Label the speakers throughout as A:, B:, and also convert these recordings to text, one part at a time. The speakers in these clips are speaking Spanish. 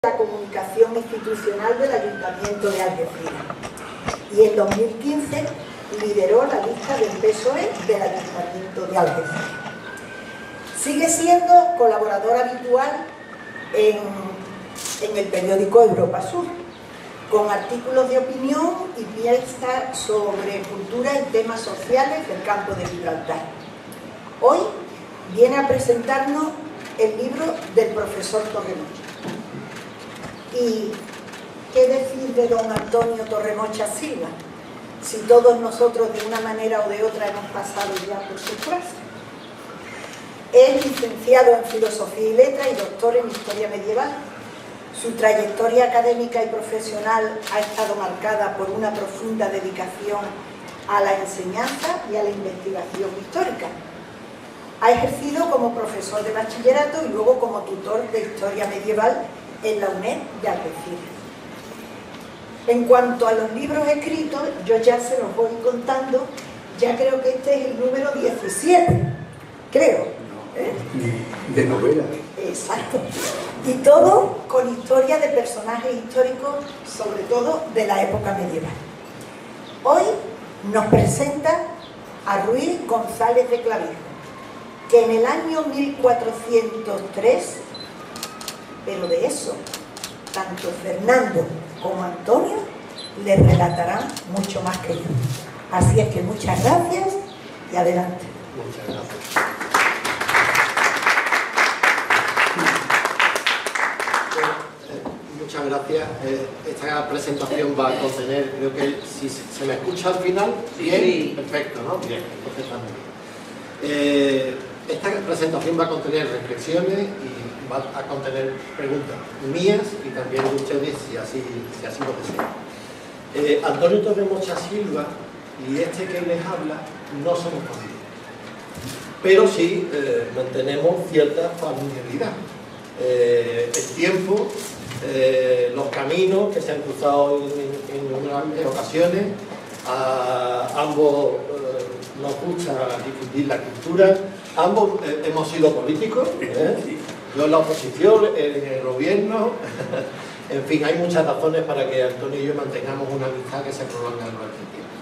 A: la comunicación institucional del Ayuntamiento de Algeciras y en 2015 lideró la lista del PSOE del Ayuntamiento de Algeciras. Sigue siendo colaborador habitual en el periódico Europa Sur, con artículos de opinión y piezas sobre cultura y temas sociales del campo de Gibraltar. Hoy viene a presentarnos el libro del profesor Torremocha. ¿Y qué decir de don Antonio Torremocha Silva? Si todos nosotros de una manera o de otra hemos pasado ya por su clase. Es licenciado en Filosofía y Letras y doctor en Historia Medieval. Su trayectoria académica y profesional ha estado marcada por una profunda dedicación a la enseñanza y a la investigación histórica. Ha ejercido como profesor de bachillerato y luego como tutor de Historia Medieval en la UNED de Algeciras. En cuanto a los libros escritos, yo ya se los voy contando, ya creo que este es el número 17, creo.
B: De novela.
A: Exacto. Y todo con historia de personajes históricos, sobre todo de la época medieval. Hoy nos presenta a Ruiz González de Clavijo, que en el año 1403, pero de eso, tanto Fernando como Antonio le relatarán mucho más que yo. Así es que muchas gracias y adelante.
B: Muchas gracias. Muchas gracias. Esta presentación va a contener, creo que si se me escucha al final, bien, sí. Perfecto, ¿no? Bien, perfectamente. Esta presentación va a contener reflexiones y va a contener preguntas mías y también de ustedes, si así lo desean. Antonio Torremocha Silva y este que les habla no somos familia, pero sí mantenemos cierta familiaridad. El tiempo, los caminos que se han cruzado en innumerables ocasiones, ambos nos gusta difundir la cultura, ambos hemos sido políticos, yo en la oposición, en el gobierno, en fin, hay muchas razones para que Antonio y yo mantengamos una amistad que se prolonga durante el tiempo.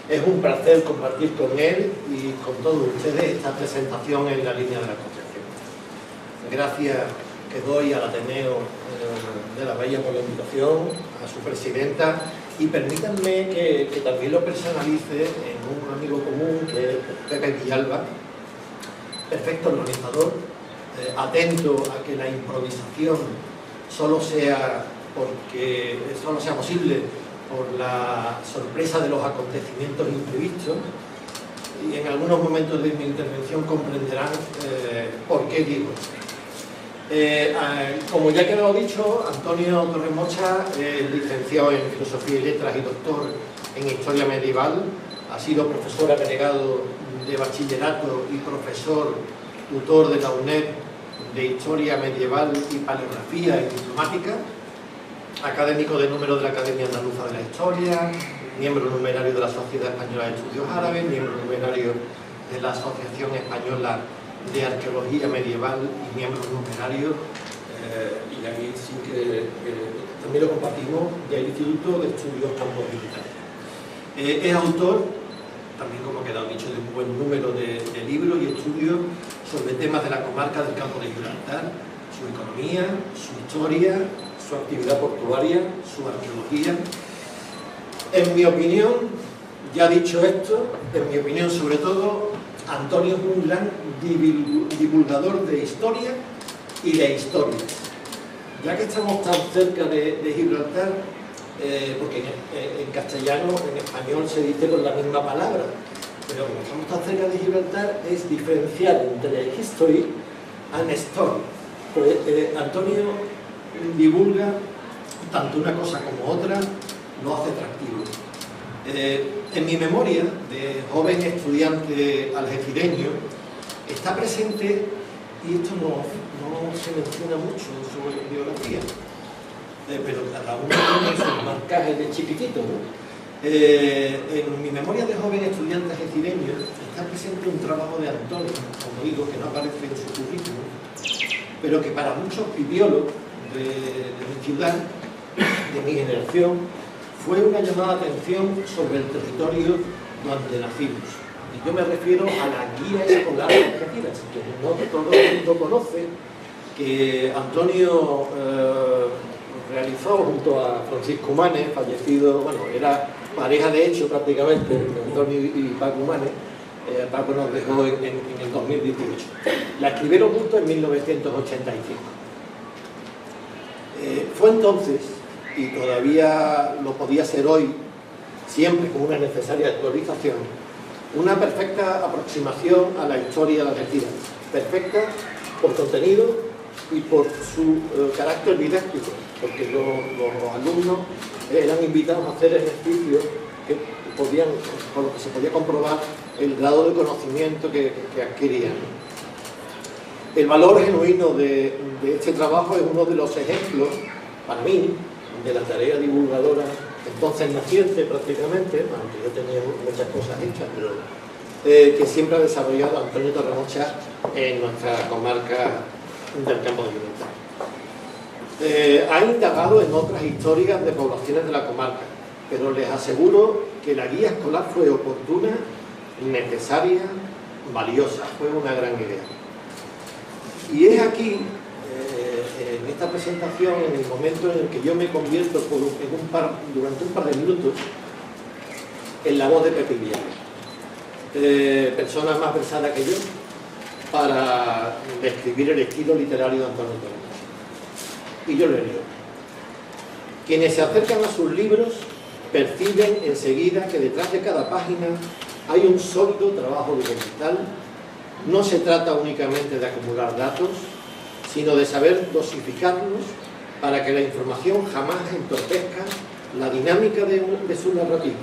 B: Es un placer compartir con él y con todos ustedes esta presentación en la línea de la Concepción. Gracias que doy al Ateneo de la Bahía por la invitación, a su presidenta, y permítanme que también lo personalice en un amigo común que es Pepe Villalba, perfecto organizador, atento a que la improvisación solo sea posible por la sorpresa de los acontecimientos imprevistos, y en algunos momentos de mi intervención comprenderán por qué digo esto. Como ya ha quedado dicho, Antonio Torremocha es licenciado en Filosofía y Letras y doctor en Historia Medieval, ha sido profesor agregado de bachillerato y profesor tutor de la UNED de Historia Medieval y Paleografía y Diplomática, académico de número de la Academia Andaluza de la Historia, miembro numerario de la Sociedad Española de Estudios Árabes, miembro numerario de la Asociación Española de Arqueología Medieval y miembro numerario, y aquí sí que también lo compartimos, del Instituto de Estudios Campos Militares. Es autor, también como ha quedado dicho, de un buen número de libros y estudios sobre temas de la comarca del Campo de Gibraltar, su economía, su historia, su actividad portuaria, su arqueología. En mi opinión, ya dicho esto, en mi opinión sobre todo, Antonio es un gran divulgador de historia y de historias. Ya que estamos tan cerca de Gibraltar, porque en castellano, en español se dice con la misma palabra, pero como estamos tan cerca de Gibraltar, es diferenciar entre history and story. Pues Antonio divulga tanto una cosa como otra, lo hace atractivo. En mi memoria de joven estudiante algecireño está presente, y esto no se menciona mucho en su biografía, pero cada uno tiene sus marcajes de chiquitito, ¿no? En mi memoria de joven estudiante algecireño está presente un trabajo de Antonio, como digo, que no aparece en su currículum, pero que para muchos bibliólogos de mi ciudad, de mi generación, fue una llamada de atención sobre el territorio donde nacimos. Y yo me refiero a la guía escolar de Algeciras, que no todo el mundo conoce, que Antonio realizó junto a Francisco Manes, fallecido, bueno, era pareja de hecho prácticamente, Antonio y Paco Manes. Paco nos dejó en el 2018. La escribieron juntos en 1985. Fue entonces, y todavía lo podía ser hoy, siempre con una necesaria actualización, una perfecta aproximación a la historia de Algeciras. Perfecta por contenido y por su carácter didáctico, porque los alumnos eran invitados a hacer ejercicios por lo que se podía comprobar el grado de conocimiento que adquirían. El valor genuino de este trabajo es uno de los ejemplos, para mí, de la tarea divulgadora, entonces naciente prácticamente, aunque yo tenía muchas cosas hechas, pero que siempre ha desarrollado Antonio Torremocha en nuestra comarca del Campo de Gibraltar. Ha indagado en otras historias de poblaciones de la comarca, pero les aseguro que la guía escolar fue oportuna, necesaria, valiosa, fue una gran idea. Y es aquí, en esta presentación, en el momento en el que yo me convierto durante un par de minutos en la voz de Pepe Villares, persona más versada que yo para describir el estilo literario de Antonio Torremocha. Y yo le leo. Quienes se acercan a sus libros perciben enseguida que detrás de cada página hay un sólido trabajo documental. No se trata únicamente de acumular datos, sino de saber dosificarlos para que la información jamás entorpezca la dinámica de su narrativa.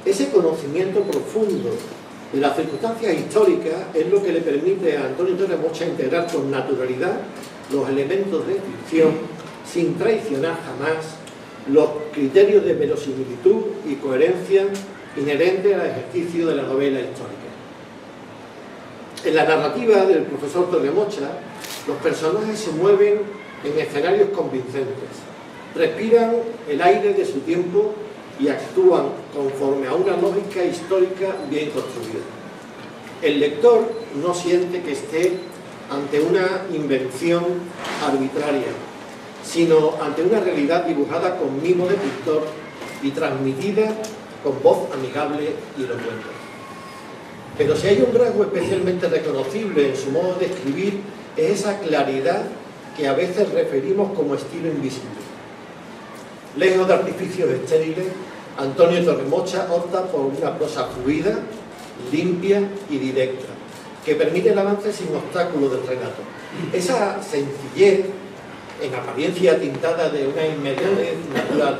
B: Ese conocimiento profundo de las circunstancias históricas es lo que le permite a Antonio Torremocha integrar con naturalidad los elementos de ficción sin traicionar jamás los criterios de verosimilitud y coherencia inherentes al ejercicio de la novela histórica. En la narrativa del profesor Torremocha, los personajes se mueven en escenarios convincentes, respiran el aire de su tiempo y actúan conforme a una lógica histórica bien construida. El lector no siente que esté ante una invención arbitraria, sino ante una realidad dibujada con mimo de pintor y transmitida con voz amigable y elocuente. Pero si hay un rasgo especialmente reconocible en su modo de escribir, es esa claridad que a veces referimos como estilo invisible. Lejos de artificios estériles, Antonio Torremocha opta por una prosa fluida, limpia y directa, que permite el avance sin obstáculos del relato. Esa sencillez, en apariencia tintada de una inmediatez natural,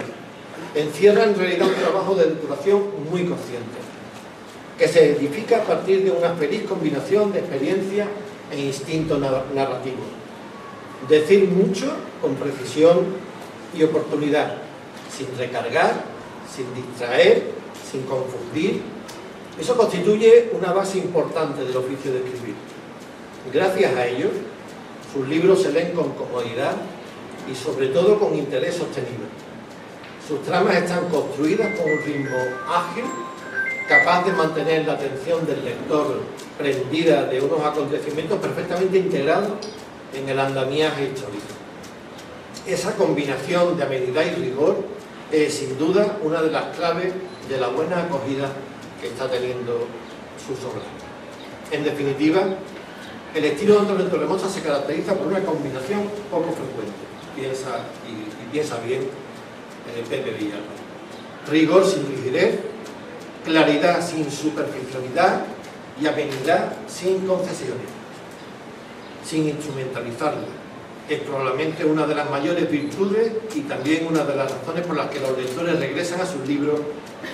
B: encierra en realidad un trabajo de depuración muy consciente, que se edifica a partir de una feliz combinación de experiencia e instinto narrativo. Decir mucho con precisión y oportunidad, sin recargar, sin distraer, sin confundir. Eso constituye una base importante del oficio de escribir. Gracias a ello, sus libros se leen con comodidad y sobre todo con interés sostenido. Sus tramas están construidas con un ritmo ágil, capaz de mantener la atención del lector prendida de unos acontecimientos perfectamente integrados en el andamiaje histórico. Esa combinación de amenidad y rigor es sin duda una de las claves de la buena acogida que está teniendo sus obras. En definitiva, el estilo de Antonio Torremocha se caracteriza por una combinación poco frecuente, piensa bien Pepe Villalba. Rigor sin rigidez, claridad sin superficialidad y amenidad sin concesiones, sin instrumentalizarla. Es probablemente una de las mayores virtudes y también una de las razones por las que los lectores regresan a sus libros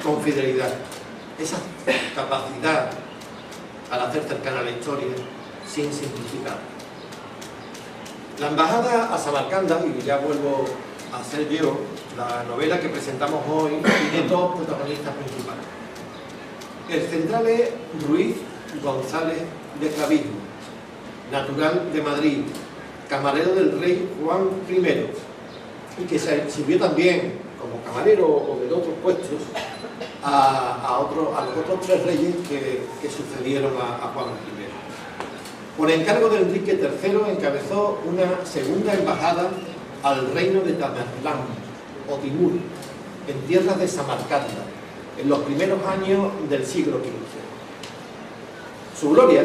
B: con fidelidad. Esa capacidad al hacer cercana la historia sin simplificar. La embajada a Samarcanda, y ya vuelvo a ser yo, la novela que presentamos hoy tiene dos protagonistas principales. El central es Ruiz González de Clavismo, natural de Madrid, camarero del rey Juan I, y que se sirvió también como camarero o de otros puestos a los otros 3 reyes que sucedieron a Juan I. Por encargo de Enrique III encabezó una segunda embajada al reino de Tamerlán o Timur, en tierras de Samarcanda, en los primeros años del siglo XV. Su gloria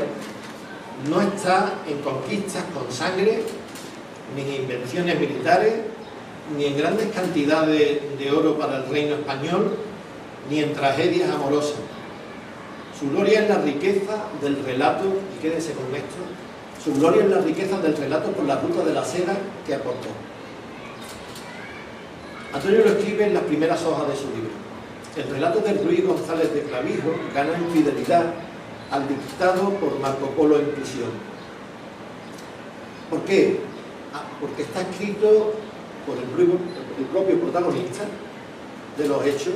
B: no está en conquistas con sangre, ni en invenciones militares, ni en grandes cantidades de oro para el reino español, ni en tragedias amorosas. Su gloria es la riqueza del relato, y quédese con esto, su gloria es la riqueza del relato por la ruta de la seda que aportó. Antonio lo escribe en las primeras hojas de su libro. El relato de Ruiz González de Clavijo gana en fidelidad al dictado por Marco Polo en prisión. ¿Por qué? Porque está escrito por el propio protagonista de los hechos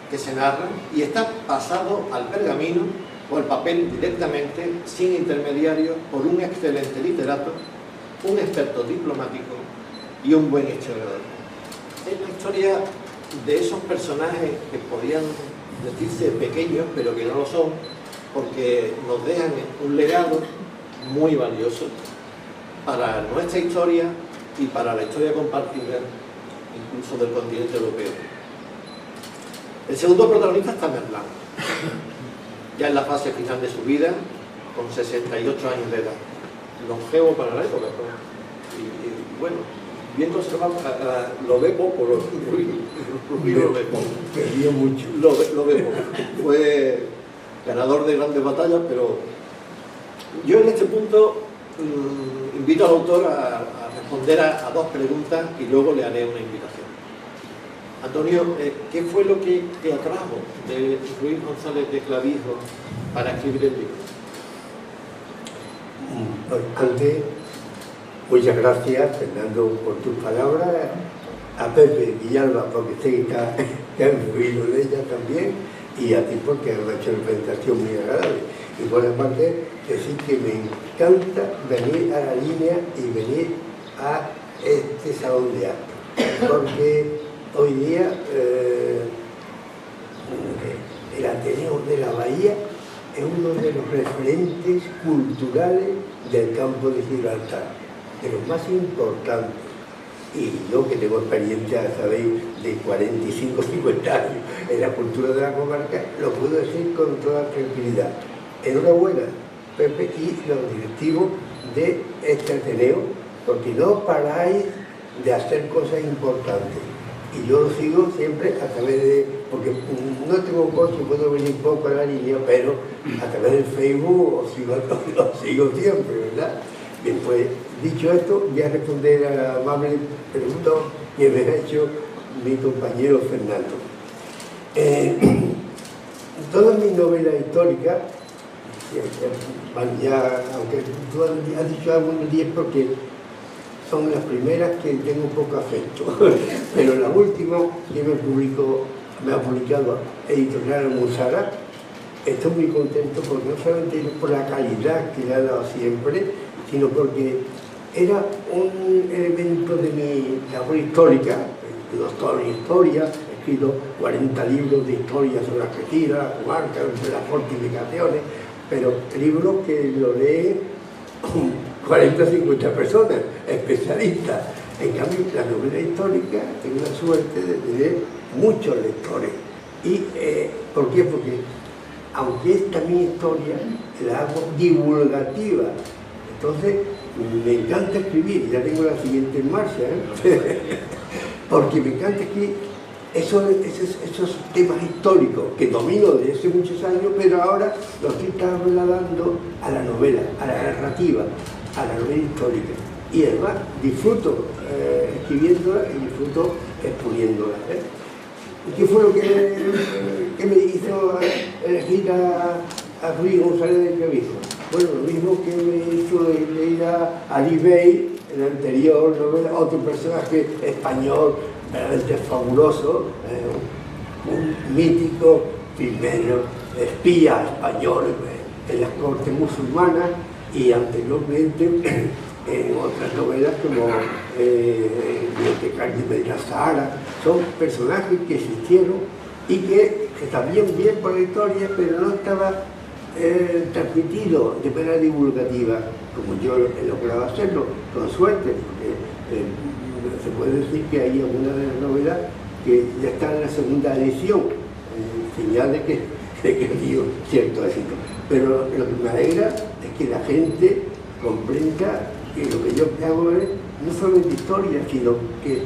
B: que se narran y está pasado al pergamino o al papel directamente, sin intermediarios, por un excelente literato, un experto diplomático y un buen historiador. Es la historia de esos personajes que podían decirse pequeños, pero que no lo son, porque nos dejan un legado muy valioso para nuestra historia y para la historia compartida, incluso del continente europeo. El segundo protagonista es Tamerlán, ya en la fase final de su vida, con 68 años de edad, longevo para la época, y bueno, bien conservado. Lo ve poco, lo ve poco.
C: Perdió mucho.
B: Lo ve poco. Fue ganador de grandes batallas, pero yo en este punto invito al autor a responder a 2 preguntas y luego le haré una invitación. Antonio, ¿qué fue lo que te atrajo de Ruiz González de Clavijo para escribir el libro?
C: Antes, muchas gracias, Fernando, por tus palabras, a Pepe Villalba, porque sé que han influido en ella también, y a ti porque me ha hecho una presentación muy agradable. Y por otra parte, decir que me encanta venir a la línea y venir a este salón de arte, porque hoy día el Ateneo de la Bahía es uno de los referentes culturales del campo de Gibraltar, de los más importantes. Y yo, que tengo experiencia, sabéis, de 45 o 50 años en la cultura de la comarca, lo puedo decir con toda tranquilidad. Enhorabuena, Pepe, y los directivos de este Ateneo, porque no paráis de hacer cosas importantes. Y yo lo sigo siempre a través de, porque no tengo coche, puedo venir poco a la línea, pero a través del Facebook os sigo siempre, ¿verdad? Bien, pues dicho esto, voy a responder a la amable pregunta que me ha hecho mi compañero Fernando. Todas mis novelas históricas, ya, aunque tú has dicho algunos 10 porque son las primeras que tengo poco afecto, pero la última que me ha publicado Editorial Musara, estoy muy contento porque no solamente por la calidad que le ha dado siempre, sino porque era un elemento de mi labor histórica, doctor en historia, he escrito 40 libros de historia sobre Algeciras, la comarca, las fortificaciones, pero libros que lo leen 40 o 50 personas, especialistas. En cambio, la novela histórica tengo la suerte de tener muchos lectores. ¿Y por qué? Porque aunque esta mi historia la hago divulgativa, entonces me encanta escribir, ya tengo la siguiente en marcha, porque me encanta escribir esos temas históricos que domino desde hace muchos años, pero ahora los estoy trasladando a la novela, a la narrativa, a la novela histórica. Y además disfruto escribiéndola y disfruto exponiéndola. ¿Qué fue lo que me hizo elegir a Ruiz González de Clavijo? Bueno, lo mismo que me hizo leer a Ali Bey, en la anterior novela, otro personaje español realmente fabuloso, un mítico primero espía español en las cortes musulmanas, y anteriormente en otras novelas como Bibliotecario de Medina Sahara. Son personajes que existieron y que sabían bien por la historia, pero no estaba transmitido de manera divulgativa, como yo he logrado hacerlo, con suerte, porque se puede decir que hay algunas de las novelas que ya están en la segunda edición, señal de que ha habido cierto éxito. Pero lo que me alegra es que la gente comprenda que lo que yo hago es no solamente historia, sino que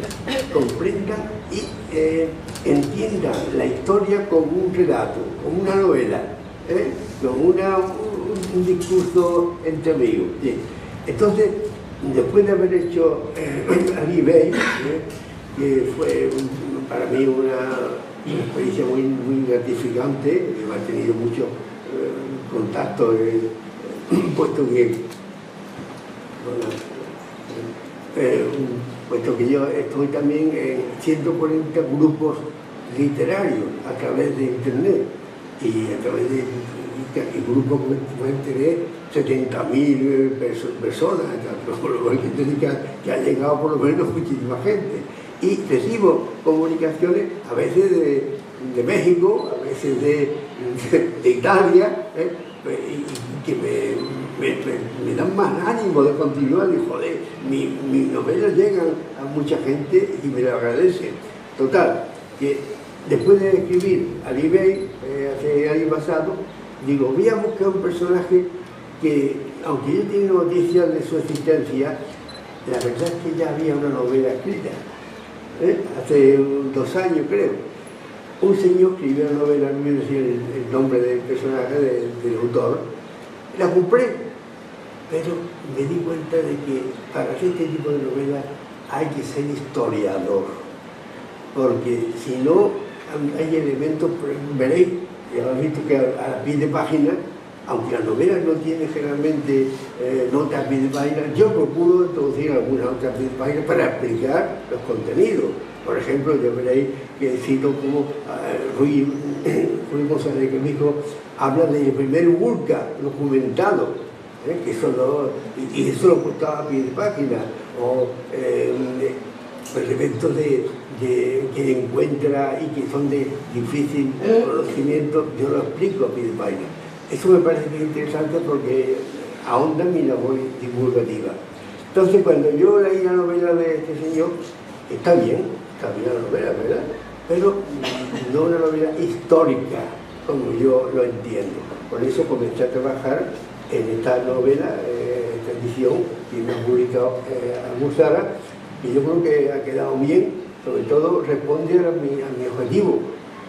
C: comprenda y entienda la historia como un relato, como una novela, como un discurso entre amigos. ¿Sí? Entonces, después de haber hecho Ali Bey, que fue para mí una experiencia muy gratificante, yo he tenido mucho contacto, puesto que yo estoy también en 140 grupos literarios a través de internet y a través de grupos que pueden tener 70.000 personas, que ha llegado por lo menos muchísima gente. Y recibo comunicaciones a veces de México, a veces de Italia, y que me dan más ánimo de continuar. Y joder, mis novelas llegan a mucha gente y me lo agradece. Total, que después de escribir Ali Bey, hace año pasado, digo, voy a buscar un personaje que, aunque yo tenía noticias de su existencia, la verdad es que ya había una novela escrita. Hace 2 años, creo. Un señor escribió una novela, no voy a decir el nombre del personaje, del autor, la compré, pero me di cuenta de que para hacer este tipo de novela hay que ser historiador, porque si no hay elementos, veréis, ya habéis visto que a pie de página, aunque las novelas no tienen generalmente notas a pie de página, yo procuro introducir algunas notas a pie de página para explicar los contenidos. Por ejemplo, ya veréis que cito como Ruy González Camijo habla del primer Vulca documentado, que eso y eso lo portaba a pie de página, o elementos que encuentra y que son de difícil conocimiento, yo lo explico a pie de página. Eso me parece muy interesante porque ahonda mi labor divulgativa. Entonces, cuando yo leí la novela de este señor, está bien la novela, ¿verdad? Pero no una novela histórica, como yo lo entiendo. Por eso comencé a trabajar en esta novela, esta edición que me ha publicado Almuzara, y yo creo que ha quedado bien, sobre todo responde a mi objetivo,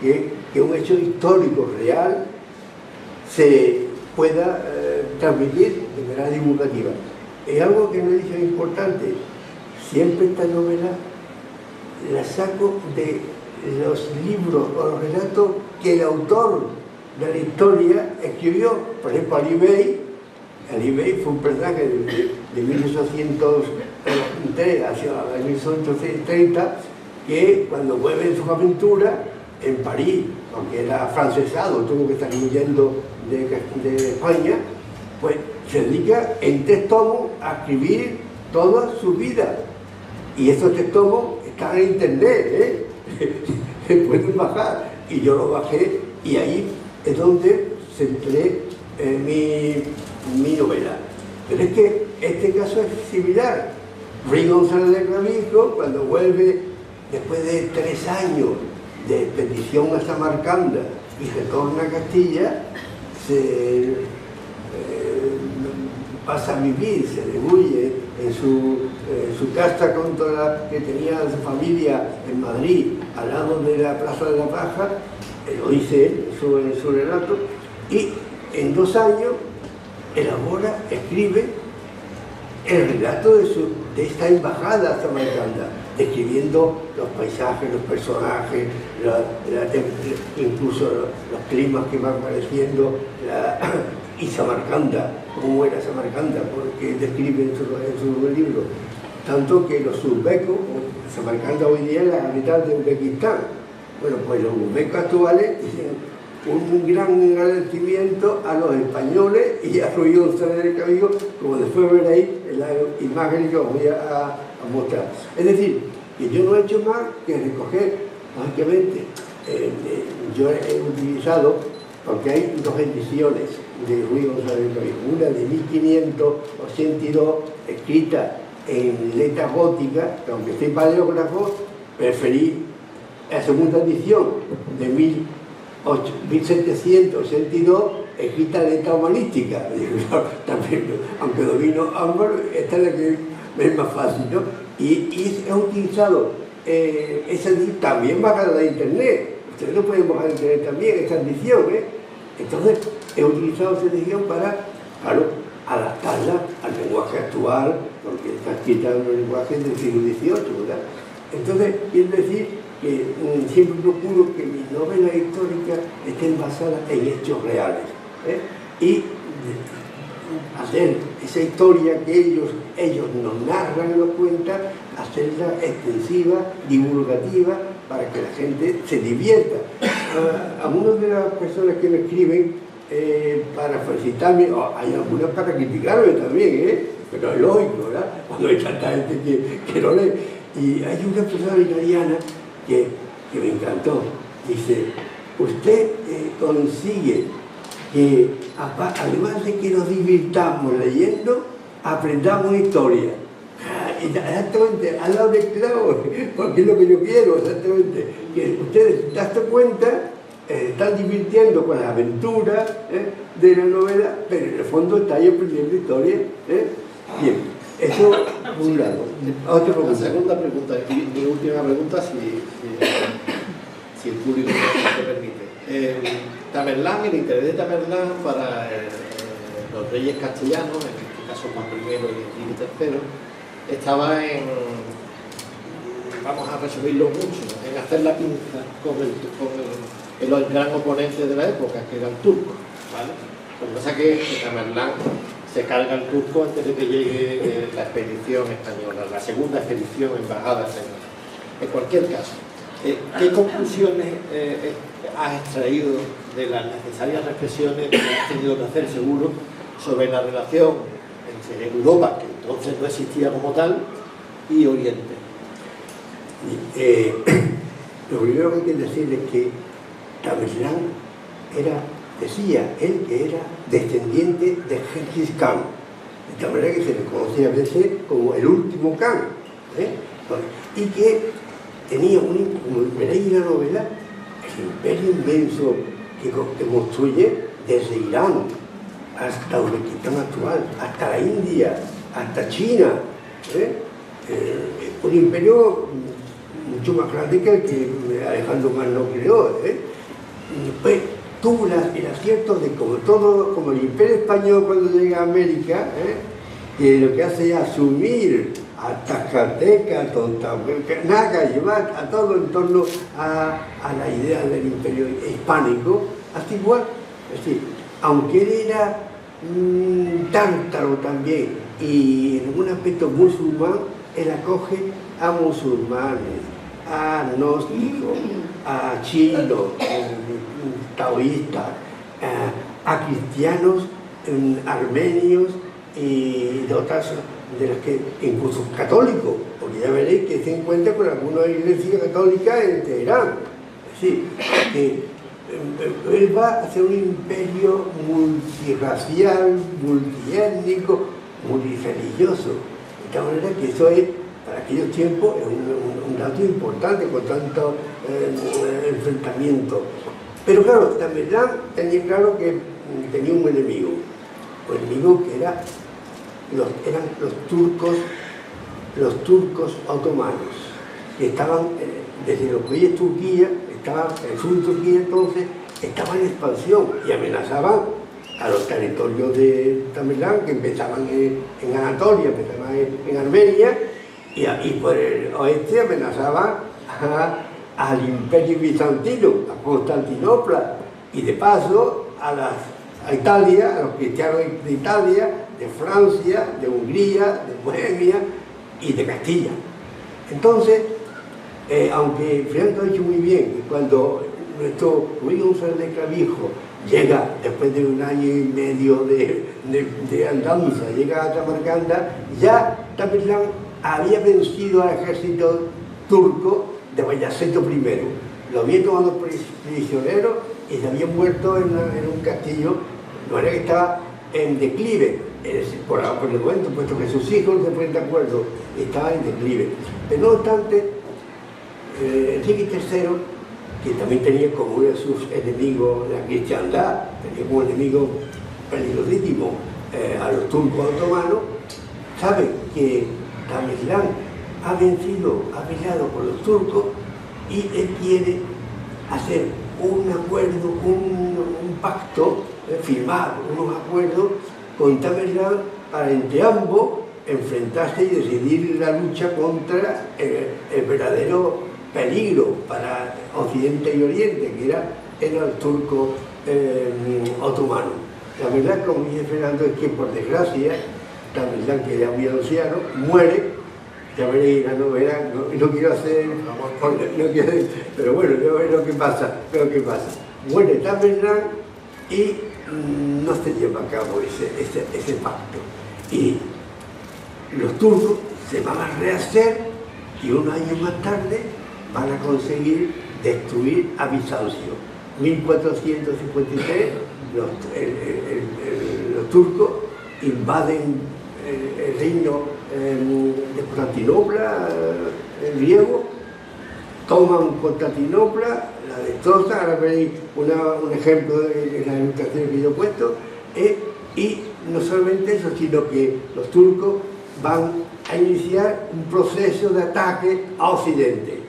C: que un hecho histórico real se pueda transmitir de manera divulgativa. Es algo que me dice importante. Siempre esta novela la saco de los libros o los relatos que el autor de la historia escribió. Por ejemplo, Ali Bey fue un personaje de 1803 hacia 1830, que cuando vuelve en su aventura en París, aunque era afrancesado, tuvo que estar huyendo de España, pues se dedica en 3 tomos a escribir toda su vida. Y estos 3 tomos están en internet, se pueden bajar. Y yo lo bajé y ahí es donde centré mi novela. Pero es que este caso es similar. Ruy González de Clavijo, cuando vuelve después de 3 años de expedición a Samarcanda y retorna a Castilla, se pasa a vivir, se debulle en su casa que tenía su familia en Madrid, al lado de la Plaza de la Paja, lo dice él en su relato, y en 2 años elabora, escribe el relato de esta embajada a Samarcanda, describiendo los paisajes, los personajes, incluso los climas que van apareciendo, y Samarcanda, cómo era Samarcanda, porque describe en su libro. Tanto que los uzbecos, Samarcanda hoy día es la capital de Uzbekistán. Bueno, pues los uzbecos actuales dicen un gran agradecimiento a los españoles y a Ruy González del Cabildo, como después veréis en la imagen que os voy a mostrar. Es decir, que yo no he hecho más que recoger, lógicamente, yo he utilizado, porque hay dos ediciones de Ruy González del Cabildo, una de 1582, escrita en letra gótica, que aunque soy paleógrafo, preferí la segunda edición de 1782, escrita en letra humanística. También, aunque domino ambos, esta es la que es más fácil, ¿no? Y he utilizado esa edición también bajada de internet. Ustedes lo pueden bajar de internet también, esta edición, ¿eh? Entonces, he utilizado esa edición para, claro, adaptarla al lenguaje actual, porque está escrita en el lenguaje del siglo XVIII, ¿verdad? Entonces, quiero decir que siempre procuro que mis novelas históricas estén basadas en hechos reales, ¿eh? Y hacer esa historia que ellos nos narran y nos cuentan, hacerla extensiva, divulgativa, para que la gente se divierta. Algunas de las personas que me escriben para felicitarme, hay algunas para criticarme también, pero es lógico, ¿verdad? Cuando hay tanta gente que lo lee. Y hay una persona italiana que me encantó. Dice, usted consigue que, además de que nos divirtamos leyendo, aprendamos historia. Exactamente, al lado del clavo, porque es lo que yo quiero, exactamente. Que ustedes, dando cuenta, están divirtiendo con las aventuras de la novela, pero en el fondo están aprendiendo historia. Bien, eso por un lado. Otra pregunta.
B: La segunda pregunta, y mi última pregunta, si el público me permite. Tamerlán, el interés de Tamerlán para los reyes castellanos, en este caso Juan I y Enrique III, estaba en, vamos a resumirlo mucho, en hacer la pinza con el gran oponente de la época, que era el turco, ¿vale? Lo que pasa es que Tamerlán se carga el turco antes de que llegue la expedición española, la segunda expedición embajada española. En cualquier caso, ¿qué conclusiones has extraído de las necesarias reflexiones que has tenido que hacer, seguro, sobre la relación entre Europa, que entonces no existía como tal, y Oriente?
C: Lo primero que hay que decir es que Tamerlán decía él que era descendiente de Gengis Khan, de tal manera que se le conocía a veces como el último Khan, y que tenía como veréis en la novela, el imperio inmenso que construye desde Irán hasta Uzbekistán actual, hasta la India, hasta China, un imperio mucho más grande que el que Alejandro Magno creó. Pues tuvo el acierto de, como el imperio español cuando llega a América, que lo que hace es asumir a Tlaxcalteca, a Totonaca, llevar a todo en torno a la idea del imperio hispánico, hasta igual. Es decir, aunque él era tártaro también y en algún aspecto musulmán, él acoge a musulmanes, a gnósticos, a chinos, taoístas, a cristianos, armenios y de otras, de las que incluso católicos, porque ya veréis que se encuentra con algunas iglesias católicas en Teherán. Es decir, que él va a hacer un imperio multirracial, multiétnico, multireligioso. De tal manera que eso es, para aquellos tiempos, es un dato importante con tanto enfrentamiento. Pero claro, Tamerlán tenía claro que tenía un enemigo que eran los turcos otomanos, que estaban desde lo que hoy es Turquía, estaban en el sur de Turquía entonces, estaban en expansión y amenazaban a los territorios de Tamerlán, que empezaban en Anatolia, empezaban en Armenia, y por el oeste amenazaban al imperio bizantino, a Constantinopla, y de paso a Italia, a los cristianos de Italia, de Francia, de Hungría, de Bohemia y de Castilla. Entonces, aunque Fernando ha dicho muy bien, cuando nuestro Rodrigo González de Clavijo llega después de un año y medio de andanza, llega a Samarcanda, ya Tamerlán había vencido al ejército turco de Bayaceto I. Lo había tomado prisionero y se había muerto en un castillo, no era que estaba en declive, por el momento, puesto que sus hijos se ponen de acuerdo, estaba en declive. Pero no obstante, Enrique III, que también tenía como uno de sus enemigos la cristiandad, tenía como enemigo peligrosísimo a los turcos otomanos, sabe que Tamerlán ha peleado con los turcos y él quiere hacer un acuerdo, un pacto, firmar unos acuerdos con Tamerlán para entre ambos enfrentarse y decidir la lucha contra el verdadero peligro para Occidente y Oriente, que era el turco otomano. La verdad, como dice Fernando, es que por desgracia Tamerlán, que era muy anciano, muere. Ya veréis la novela, no quiero hacer, pero bueno, ya veréis lo que pasa, Muere Tamerlán y no se lleva a cabo ese pacto. Y los turcos se van a rehacer y un año más tarde van a conseguir destruir a Bizancio. 1453 los turcos invaden el reino de Constantinopla, el griego, toman Constantinopla, la destrozan. Ahora veréis un ejemplo de las ilustraciones que yo he puesto, y no solamente eso, sino que los turcos van a iniciar un proceso de ataque a Occidente.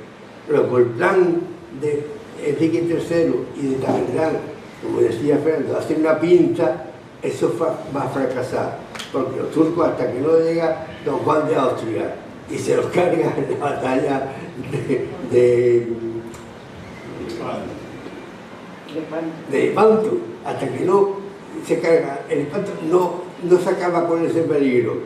C: Luego el plan de Enrique III y de Tamerlán, como decía Fernando, hacer una pinza, eso va a fracasar, porque los turcos, hasta que no llega Don Juan de Austria y se los carga en la batalla de Lepanto, hasta que no se carga el Lepanto, no se acaba con ese peligro.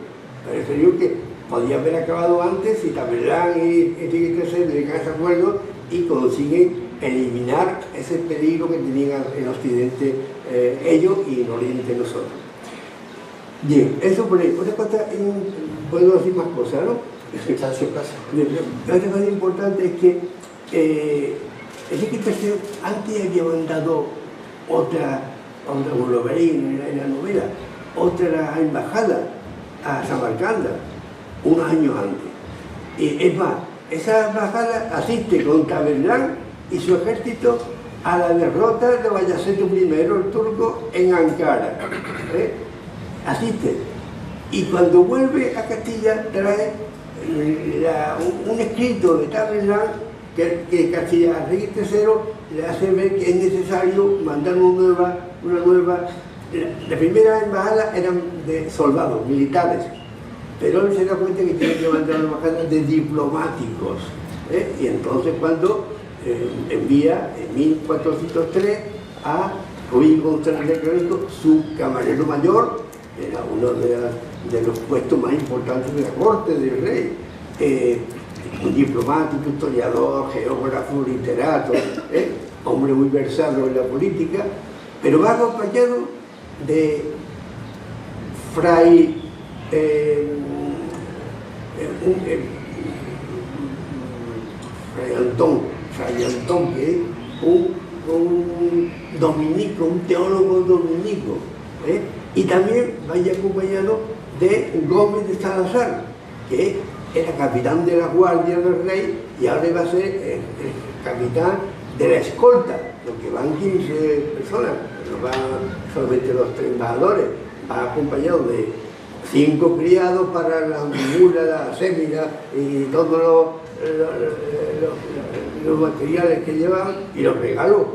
C: Pero el peligro que podía haber acabado antes si Tamerlán y Enrique III llegan a ese acuerdo y consiguen eliminar ese peligro que tenían en Occidente ellos y en Oriente nosotros. Bien, eso por ahí. Otra cosa, puedo decir más cosas, ¿no?
B: Está en su casa.
C: Otra cosa importante es que Enrique III antes había mandado como lo veréis en la novela, otra embajada a Samarcanda, unos años antes. Y es más, esa embajada asiste con Tamerlán y su ejército a la derrota de Bayaceto I, el turco, en Ankara. Asiste. Y cuando vuelve a Castilla trae un escrito de Tamerlán que Castilla Enrique III le hace ver que es necesario mandar una nueva. La primera embajada eran de soldados, militares, pero él se da cuenta que tiene que mandar una embajada de diplomáticos. Y entonces cuando envía en 1403 a Rodrigo González de Clavijo, su camarero mayor, era uno de los puestos más importantes de la corte del rey, un diplomático, historiador, geógrafo, literato, hombre muy versado en la política, pero va acompañado de Fray Antón, que es un dominico, un teólogo dominico, y también vaya acompañado de Gómez de Salazar, que era capitán de la guardia del rey y ahora va a ser el capitán de la escolta, porque van 15 personas, no van solamente los 3 embajadores, va acompañado de 5 criados para la mula, la sémila y todos los materiales que llevan, y los regalos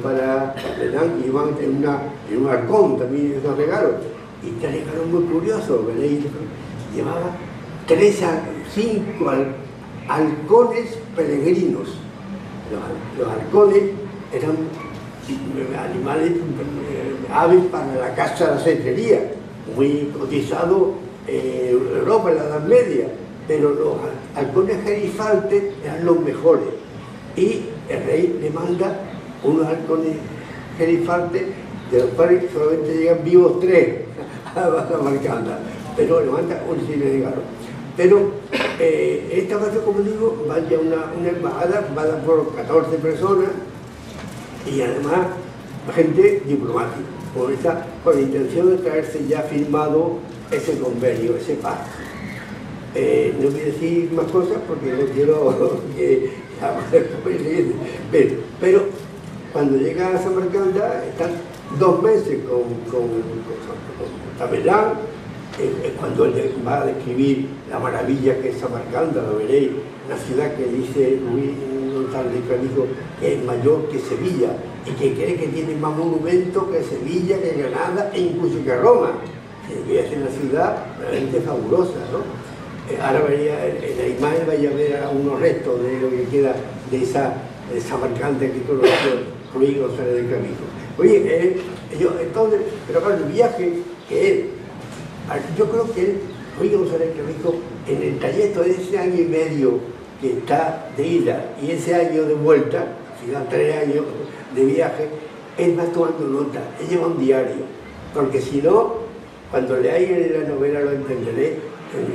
C: para Tamerlán, que iban en un arcón también esos regalos. Y 3 regalos muy curiosos, veréis, llevaba 5 halcones peregrinos. Los halcones eran animales, aves para la caza de la cetrería, muy cotizado en Europa en la Edad Media, pero los halcones gerifaltes eran los mejores. Y el rey le manda unos halcones gerifantes, de los cuales solamente llegan vivos 3 a Samarcanda, pero levanta un cine de galo. Pero esta vez, como digo, vaya una embajada formada por 14 personas y además gente diplomática, con la intención de traerse ya firmado ese convenio, ese pacto. No voy a decir más cosas porque no quiero que pero cuando llega a Samarcanda están 2 meses con Tamerlán. Es cuando él va a describir la maravilla que es Samarcanda, lo veréis, una ciudad que dice Luis González de Clavijo que es mayor que Sevilla y que cree que tiene más monumentos que Sevilla, que Granada e incluso que Roma. Que es una ciudad realmente fabulosa, ¿no? Ahora vería, en la imagen vaya a ver unos restos de lo que queda de esa Samarcanda que conoció Luis González de Clavijo. Oye, entonces, pero claro, el viaje que él, yo creo que él, Luis González de Clavijo, en el trayecto de ese año y medio que está de ida y ese año de vuelta, al final 3 años de viaje, él va tomando nota, él lleva un diario, porque si no, cuando leáis la novela lo entenderéis,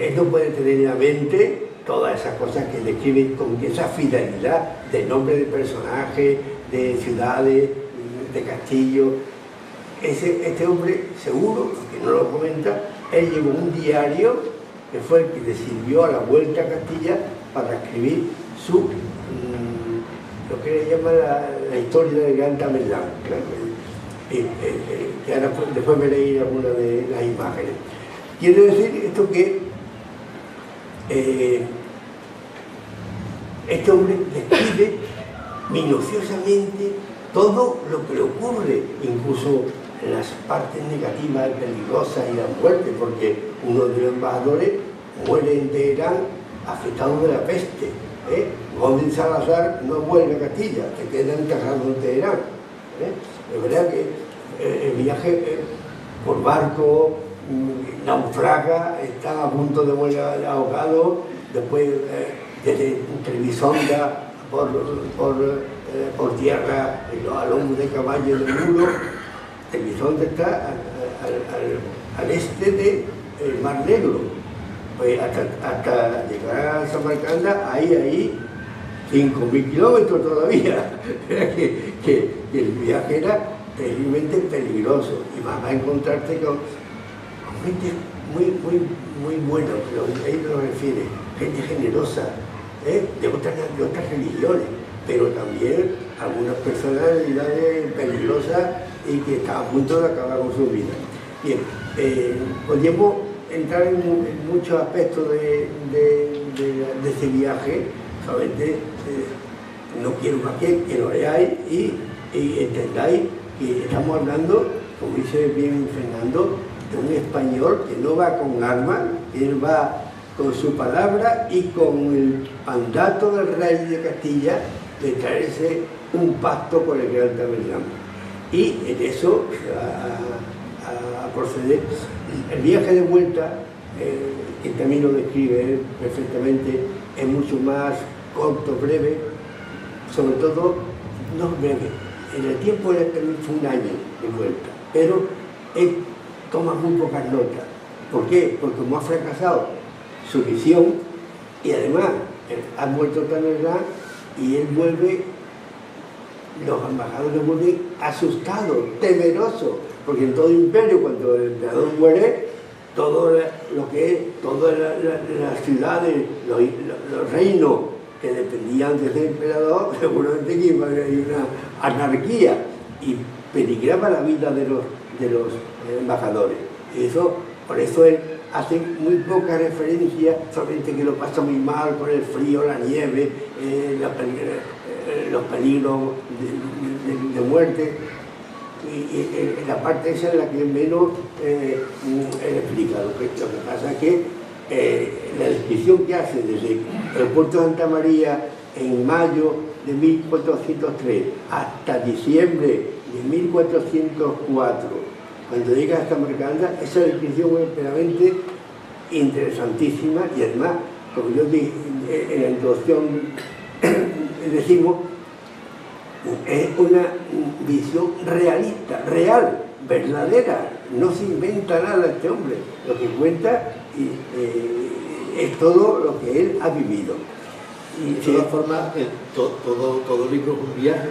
C: él no puede tener en la mente todas esas cosas que describen con esa fidelidad de nombre de personajes, de ciudades, de castillos. Este hombre, seguro, que no lo comenta, él llevó un diario que fue el que le sirvió a la vuelta a Castilla para escribir lo que le llama la historia del gran Tamerlán. Que ahora después me leí algunas de las imágenes. Quiere decir esto que este hombre describe minuciosamente todo lo que le ocurre, incluso las partes negativas, peligrosas y la muerte, porque uno de los embajadores muere en Teherán afectado de la peste. Gómez Salazar no vuelve a Castilla, se queda enterrado en Teherán. Es verdad que el viaje por barco naufraga, está a punto de morir ahogado, después desde Trebisonda por tierra a lomos de caballo de muro. Trebisonda está al este del Mar Negro, pues hasta llegar a Samarcanda hay 5.000 kilómetros todavía. que el viaje era terriblemente peligroso y vas a encontrarte con gente muy buena, pero ahí no lo refiere, gente generosa, de otras religiones, pero también algunas personalidades peligrosas y que están a punto de acabar con su vida. Bien, podríamos entrar en muchos aspectos de ese viaje, solamente no quiero más que lo leáis y entendáis que estamos hablando, como dice bien Fernando, de un español que no va con armas, él va con su palabra y con el mandato del rey de Castilla de traerse un pacto con el gran Tamerlán. Y en eso a proceder. El viaje de vuelta, que también lo describe él perfectamente, es mucho más corto, breve, sobre todo no breve. En el tiempo de también fue un año de vuelta, pero él toma muy pocas notas. ¿Por qué? Porque como ha fracasado su misión y además ha muerto Tamerlán y él vuelve, los embajadores vuelven asustados, temerosos, porque en todo imperio, cuando el emperador muere, todo lo que es, todas las ciudades, los reinos que dependían de ese emperador, seguramente que iba a haber una anarquía y peligraba la vida de los embajadores. Y eso, por eso él hace muy poca referencia, solamente que lo pasa muy mal con el frío, la nieve, los peligros de muerte. Y la parte esa es la que menos él explica. Lo que pasa es que la descripción que hace desde el puerto de Santa María en mayo de 1403 hasta diciembre de 1404, cuando llega hasta Samarcanda, esa descripción es verdaderamente interesantísima y además, como yo dije en la introducción, decimos, es una visión realista, real, verdadera. No se inventa nada este hombre. Lo que cuenta es todo lo que él ha vivido.
B: Y de todas formas, todo libro es un viaje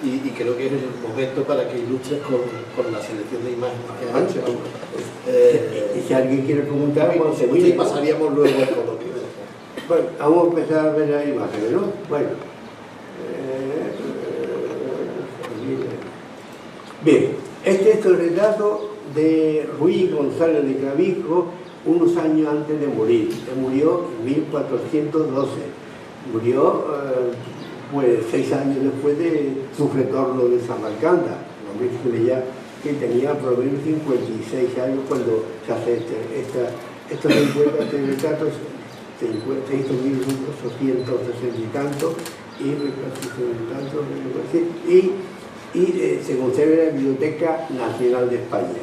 B: y creo que es el momento para que ilustres con la selección de imágenes que has hecho.
C: Y si alguien quiere preguntar,
B: sí, pasaríamos luego al coloquio.
C: Bueno, vamos a empezar a ver las imágenes, ¿no? Bueno. Bien, este es el retrato de Ruiz González de Clavijo unos años antes de morir. Él murió en 1412. Murió pues 6 años después de su retorno de Samarcanda. Un hombre que tenía por lo menos 56 años cuando se hace estos retratos. Se hizo en 1860 y tanto y se conserva en la Biblioteca Nacional de España.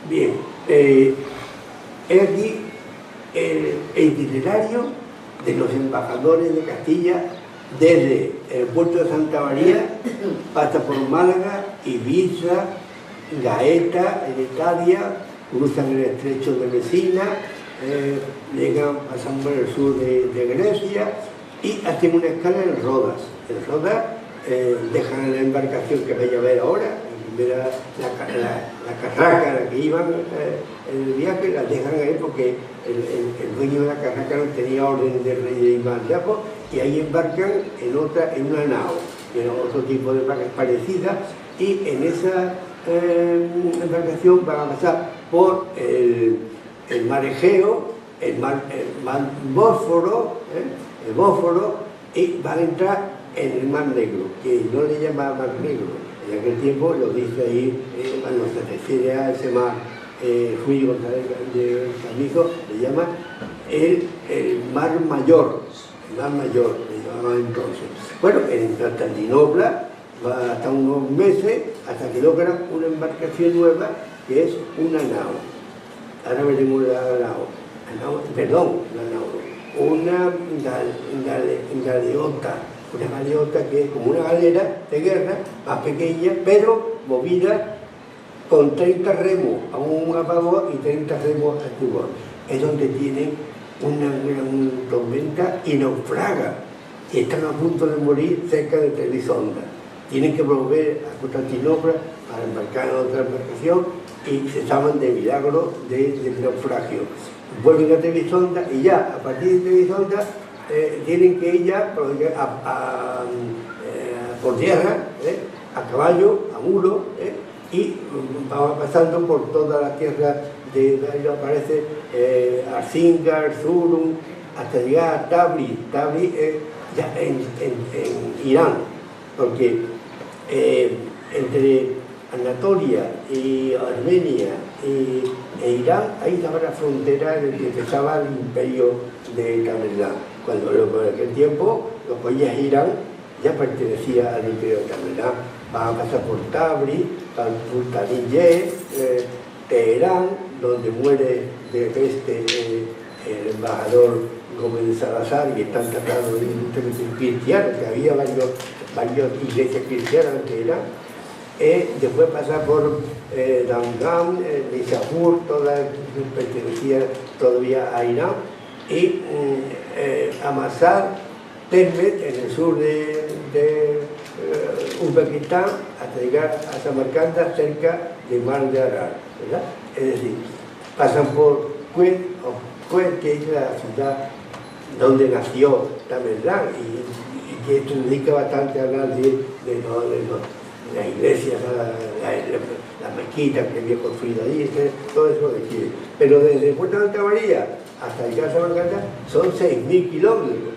C: Bien, es aquí el itinerario de los embajadores de Castilla desde el puerto de Santa María, pasa por Málaga, Ibiza, Gaeta, en Italia, cruzan el estrecho de Messina, pasan por el sur de Grecia y hacen una escala en Rodas. En Rodas dejan la embarcación que vais a ver ahora, la carraca a la que iban en el viaje, la dejan ahí porque el dueño de la carraca no tenía orden del rey de Iván de Ajo, y ahí embarcan en una nao, que era otro tipo de barcas parecidas, y en esa embarcación van a pasar por el mar Egeo, el mar Bósforo, el Bósforo, y van a entrar en el mar Negro, que no le llama mar Negro. En aquel tiempo lo dice ahí, cuando se refiere a ese mar, Ruiz González de Clavijo, le llama el mar Mayor, le llamaba entonces. Bueno, en Constantinopla va hasta unos meses, hasta que logran una embarcación nueva, que es una nao. Ahora veremos la nao, una galeota que es como una galera de guerra, más pequeña, pero movida con 30 remos a un vapor y 30 remos a tubos. Es donde tienen una gran tormenta y naufraga, y están a punto de morir cerca de Trebisonda. Tienen que volver a Constantinopla para embarcar en otra embarcación y se salvan de milagro del naufragio. Vuelven a Trebisonda y ya a partir de Trebisonda tienen que ir ya por tierra, a caballo, a mulo, y van pasando por toda la tierra de ahí aparece Arzingar, Zurum, hasta llegar a Tabriz. Tabriz ya en Irán, porque entre Anatolia y Armenia e Irán, ahí estaba la frontera en la que empezaba el imperio de Tamerlán. Cuando en aquel tiempo los países Irán ya pertenecía al imperio de Tamerlán. Van a pasar por Tabriz, por Taniyé, Teherán, donde muere de peste el embajador Gómez de Salazar, y están tratados de cristianos, que había varias iglesias cristianas en Teherán. Después pasar por Damgham, Nishapur, pertenecía todavía a Irán, y Amasar, Tebet, en el sur de Uzbekistán, hasta llegar a Samarcanda, cerca del mar de Arar, ¿verdad? Es decir, pasan por Kuwait, que es la ciudad donde nació Tamerlán, y que esto dedica bastante a hablar de las iglesias, las mezquitas que había construido allí, todo eso de Chile. Pero desde Puerto de Santa María hasta llegar a Samarcanda son 6.000 kilómetros,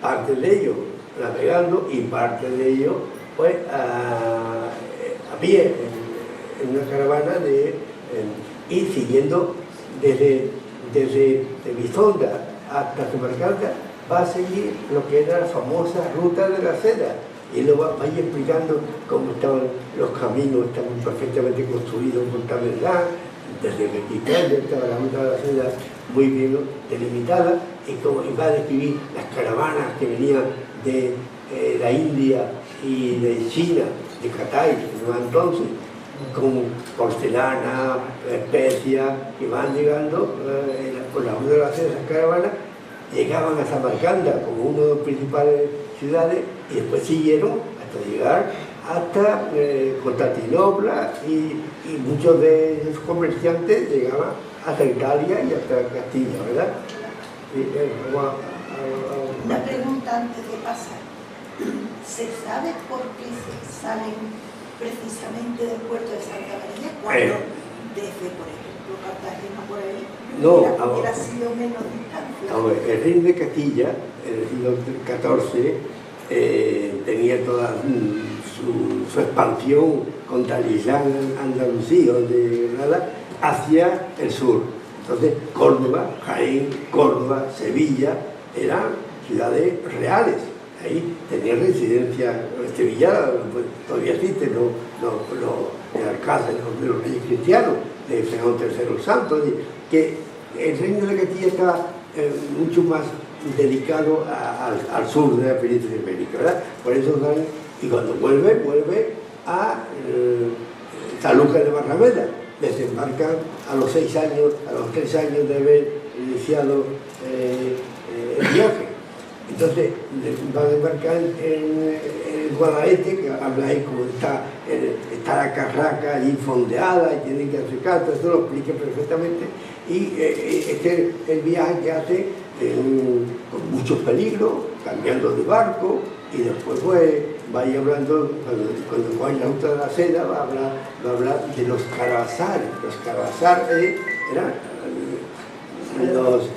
C: parte de ellos navegando y parte de ellos pues a pie, en una caravana y siguiendo desde Trebisonda hasta Samarcanda, va a seguir lo que era la famosa ruta de la seda, y lo va a ir explicando cómo estaban los caminos, estaban perfectamente construidos por Tamerlán, desde Mexicali estaba la ruta de la seda muy bien delimitada, y va a describir las caravanas que venían la India y de China, de Catay, entonces, con porcelana, especias, que van llegando por la una de las caravanas, llegaban a Samarcanda como una de las principales ciudades y después siguieron hasta llegar hasta Constantinopla y muchos de esos comerciantes llegaban hasta Italia y hasta Castilla, ¿verdad?
A: Una pregunta antes de pasar. ¿Se sabe por qué salen precisamente del puerto de Santa María cuando desde, por ejemplo, Cartagena por ahí hubiera sido menos distancia?
C: El rey de Castilla, en el siglo XIV, tenía toda su expansión contra el Islam andalusí o de Granada hacia el sur. Entonces, Córdoba, Jaén, Córdoba, Sevilla eran ciudades reales. Ahí tenían residencia. Sevilla pues, todavía existe, el alcázar de los reyes cristianos, de Fernando III el Santo, que el reino de Castilla estaba mucho más dedicado al sur de la península ibérica, ¿verdad? Por eso y cuando vuelve a Sanlúcar de Barrameda, desembarcan a los 6 años, a los 3 años de haber iniciado el viaje. Entonces van a embarcar en Guadalete, que habláis como está la carraca allí fondeada y tienen que hacer cartas, esto lo explica perfectamente. Y este es el viaje que hace con muchos peligros, cambiando de barco, y después pues va a ir hablando, cuando vaya a la ruta de la seda, va a hablar de los caravasares. Los caravasares eran los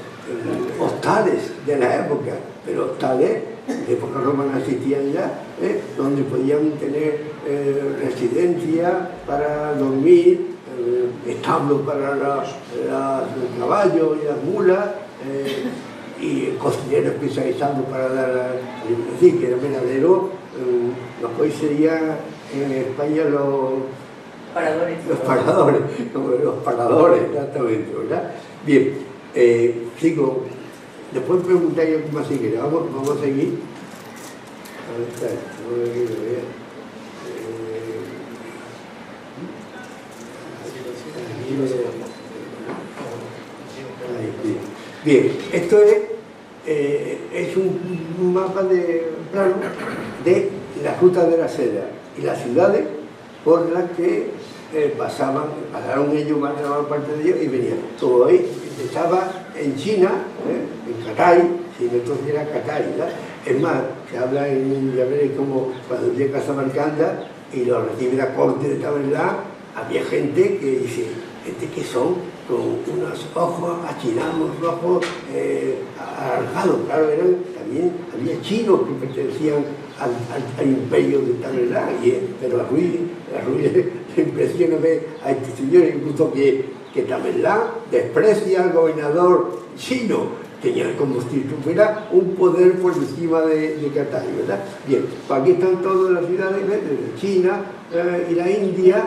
C: hostales de la época, pero hostales de época romana existían ya, donde podían tener residencia para dormir, establos para los caballos y las mulas, y cocineros especializados para dar, es decir, que era venadero, lo que hoy sería en España los paradores, exactamente, ¿verdad? Bien, sigo, después preguntáis algo más si queréis, vamos a seguir. A ver, está, bien, esto es un mapa plano de las rutas de la seda y las ciudades por las que pasaron ellos, más de la mayor parte de ellos, y venían. Todo ahí estaba en China, en Catay, si entonces era Catay, ¿verdad? Es más, se habla ya veréis como cuando llega a Samarcanda y lo recibe la corte de Tamerlán, había gente que dice, ¿qué son? Con unos ojos achinados, ojos alargados, claro, también había chinos que pertenecían al imperio de Tamerlán, pero a Ruiz le impresiona ver a este señor, incluso que Tamerlán desprecia al gobernador chino, tenía como si tuviera un poder por encima de Catay, ¿verdad? Bien, pues aquí están todas las ciudades, desde China y la India,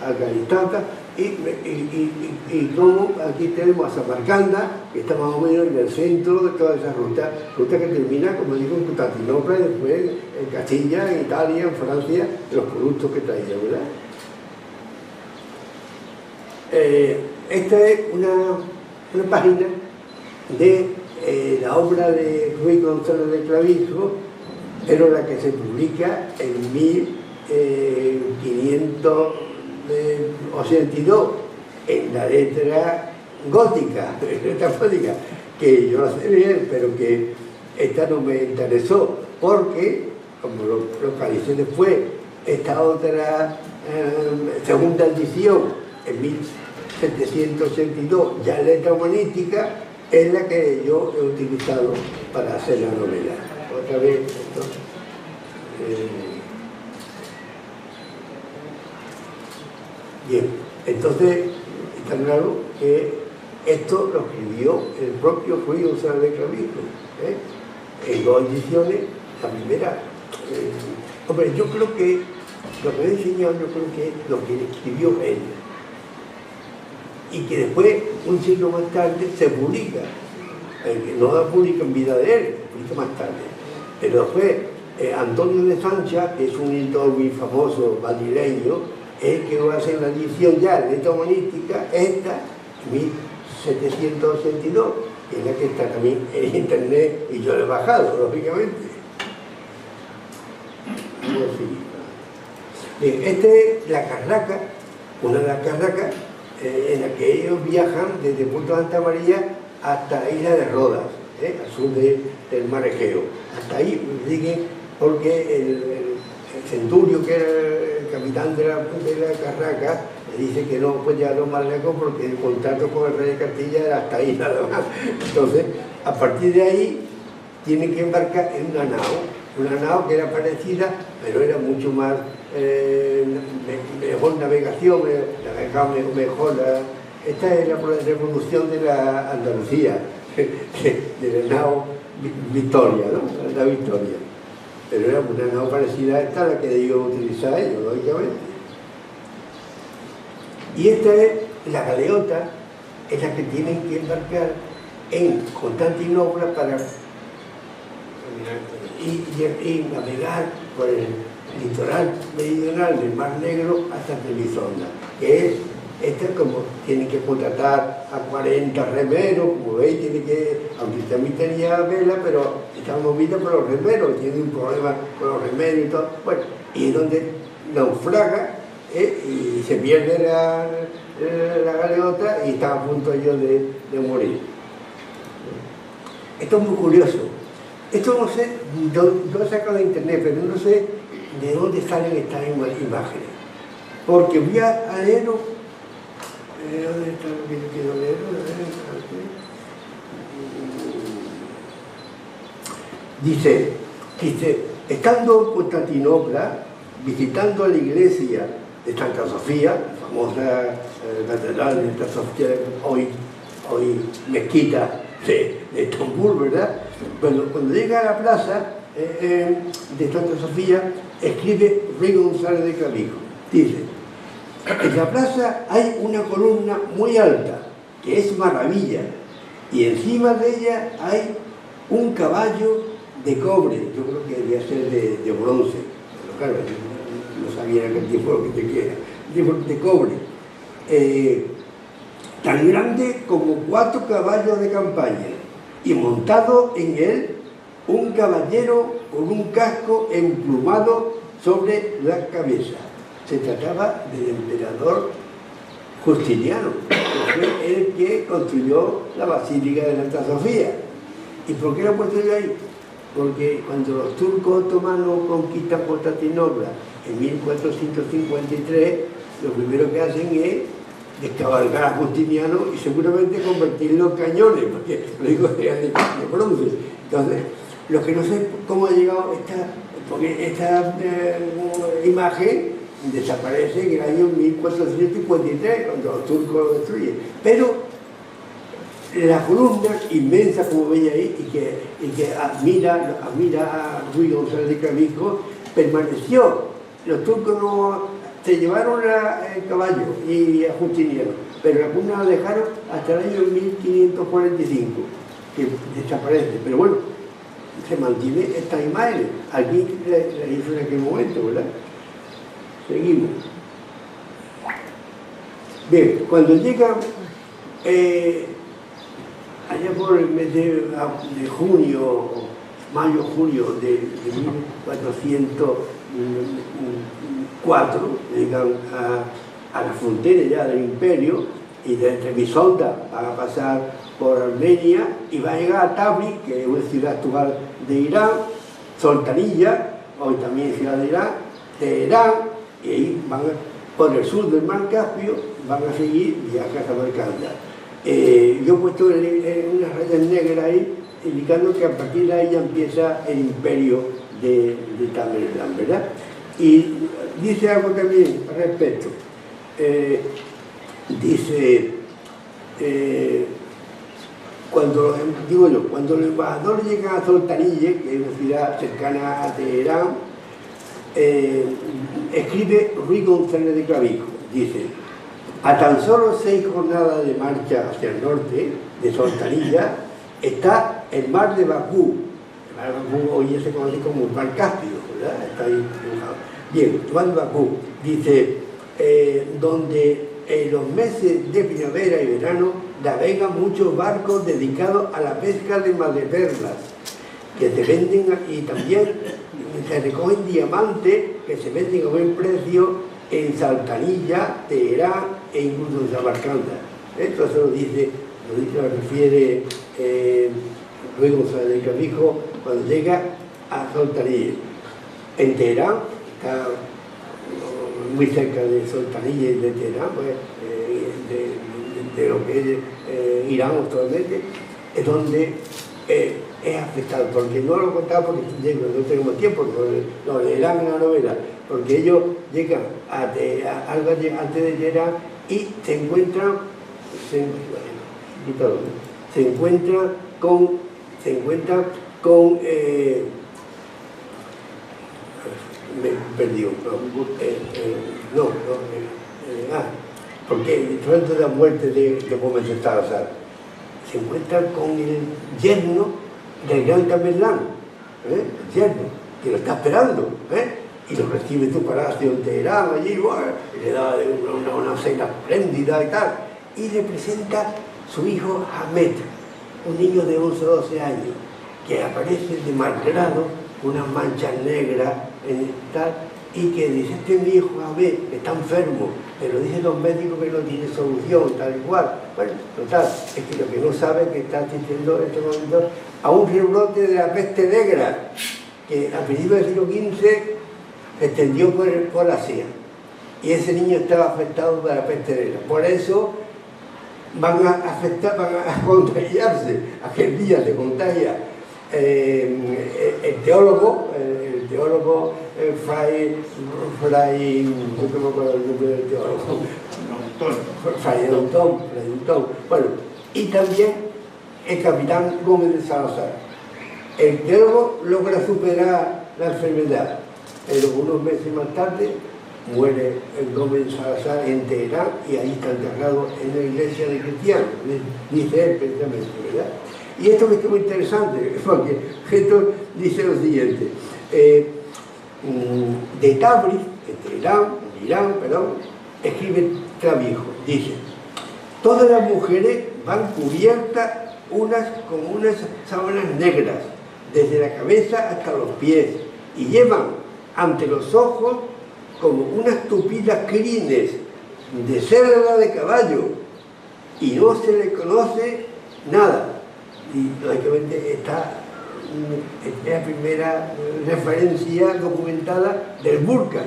C: Afganistán, y como aquí tenemos a Samarcanda, que está más o menos en el centro de toda esa ruta que termina, como digo, en Constantinopla y después en Castilla, en Italia, en Francia, los productos que traía, ¿verdad? Esta es una página de la obra de Ruiz González de Clavijo, pero la que se publica en 1582 en la letra gótica, que yo la sé leer, pero que esta no me interesó, porque, como lo localicé después, esta otra segunda edición, en 1782, ya letra humanística, es la que yo he utilizado para hacer la novela. Otra vez, ¿no? Bien, entonces está claro que esto lo escribió el propio Ruiz González de Clavijo, en 2 ediciones. La primera, hombre, yo creo que lo que he enseñado, yo creo que es lo que escribió él, y que después, un siglo más tarde, se publica, no la publica en vida de él, se publica más tarde, pero después Antonio de Sancha, que es un editor muy famoso madrileño, es el que va a hacer la edición ya de letra humanística, esta, 1782, que es la que está también en internet y yo lo he bajado, lógicamente. Bien, esta es la carraca, una de las carracas en la que ellos viajan desde Puerto Santa María hasta la isla de Rodas, al sur del mar Egeo. Hasta ahí siguen, porque el centurio, que era el capitán de la carraca, le dice que no puede llevarlo más lejos porque el contrato con el rey de Castilla era hasta ahí nada más. Entonces, a partir de ahí, tienen que embarcar en una nao que era parecida, pero era mucho más, mejor navegación, mejor. Esta es la revolución de la Andalucía, de la nao Victoria, ¿no? La Victoria. Pero era una nao parecida a esta, la que ellos utilizar ellos, lógicamente. Y esta es la galeota, es la que tienen que embarcar en Constantinopla para y navegar por el litoral meridional del Mar Negro hasta Trebisonda, que es, como tienen que contratar a 40 remeros, como veis, tiene que, aunque también tenía vela, pero estaba movida por los remeros, tiene un problema con los remeros y todo, bueno, y es donde naufraga y se pierde la galeota y está a punto ellos de morir. Esto es muy curioso. Esto no sé, lo he sacado de internet, pero no sé de dónde salen estas imágenes. Porque voy a leerlo. ¿Dónde está lo que yo quiero leer? Dice, estando en Constantinopla, visitando la iglesia de Santa Sofía, la famosa catedral de Santa Sofía, hoy mezquita de Estambul, ¿verdad? Cuando llega a la plaza de Santa Sofía, escribe Ruy González de Clavijo. Dice, en la plaza hay una columna muy alta, que es maravilla, y encima de ella hay un caballo de cobre, yo creo que debía ser de bronce, pero claro, no sabía en aquel tiempo lo que te quiera, de cobre, tan grande como 4 caballos de campaña, y montado en él un caballero con un casco emplumado sobre la cabeza. Se trataba del emperador Justiniano, que fue el que construyó la Basílica de Santa Sofía. ¿Y por qué lo he puesto yo ahí? Porque cuando los turcos otomanos conquistan Constantinopla en 1453, lo primero que hacen es descabalgar a Justiniano y seguramente convertirlo en cañones, porque lo digo de bronce. Entonces, lo que no sé cómo ha llegado esta imagen desaparece en el año 1453, cuando los turcos lo destruyen. Pero la columna inmensa, como veis ahí, y que admira a Ruy González de Clavijo, permaneció. Los turcos no se llevaron el caballo y a Justiniano, pero la columna la dejaron hasta el año 1545, que desaparece. Pero bueno, se mantiene esta imagen. Aquí la hizo en aquel momento, ¿verdad? Seguimos. Bien, cuando llega allá por el mes de junio, mayo-junio de 1404, llegan a la frontera ya del imperio, y de Trebisonda van a pasar por Armenia y va a llegar a Tabriz, que es una ciudad actual de Irán, Sultanilla, hoy también ciudad de Irán, Teherán, y ahí van por el sur del mar Caspio, van a seguir viaje a Samarcanda. Yo he puesto unas rayas negras ahí, indicando que a partir de ahí ya empieza el imperio de Tamerlán, ¿verdad? Y dice algo también al respecto. Dice, cuando el embajador llega a Sultanilla, que es una ciudad cercana a Teherán, escribe Ruy González de Clavijo, dice, a tan solo 6 jornadas de marcha hacia el norte de Sultanilla está el mar de Bakú, Bakú hoy se conoce como el mar Caspio, ¿verdad? Está ahí dibujado. Bien, Tuan Bakú dice, donde en los meses de primavera y verano navegan muchos barcos dedicados a la pesca de madreperlas, que se venden, y también se recogen diamantes que se venden a buen precio en Saltanilla, Teherán e incluso en Samarcanda. Esto se lo refiere luego de Clavijo cuando llega a Saltanilla. En Teherán, está muy cerca de Saltanilla y de Teherán, pues, de lo que es Irán actualmente, es donde es afectado, porque no lo he contado porque no tenemos tiempo, lo leerán en la novela, porque ellos llegan algo antes de Teherán y se encuentran con me perdió, porque después de la muerte de Gómez de Salazar se encuentran con el yerno del gran Tamerlán, el yerno, que lo está esperando, y lo recibe en su palacio en Teherán, allí, y le da una cena espléndida y tal, y le presenta su hijo Ahmed, un niño de 11 o 12 años, que aparece de mal grado, unas manchas negras tal, y que dice, este es mi hijo Ahmed, está enfermo, pero dicen los médicos que no tiene solución, tal y cual. Bueno, total, es que lo que no sabe es que está asistiendo en este momento a un rebrote de la peste negra, que a principios del siglo XV se extendió por Asia, y ese niño estaba afectado por la peste negra. Por eso van a contagiarse. Aquel día se contagia el teólogo Fray, no me acuerdo el nombre del teólogo, Fray Antón, bueno, y también el capitán Gómez de Salazar. El teólogo logra superar la enfermedad, pero unos meses más tarde muere el Gómez de Salazar en Teherán, y ahí está enterrado en la iglesia de cristianos, dice él precisamente, ¿verdad? Y esto que es muy interesante, porque esto dice lo siguiente, de Tabriz, de Irán, escribe Clavijo, dice, todas las mujeres van cubiertas con unas sábanas negras, desde la cabeza hasta los pies, y llevan ante los ojos como unas tupidas crines de cerda de caballo, y no se le conoce nada. Y lógicamente esta es la primera referencia documentada del burka,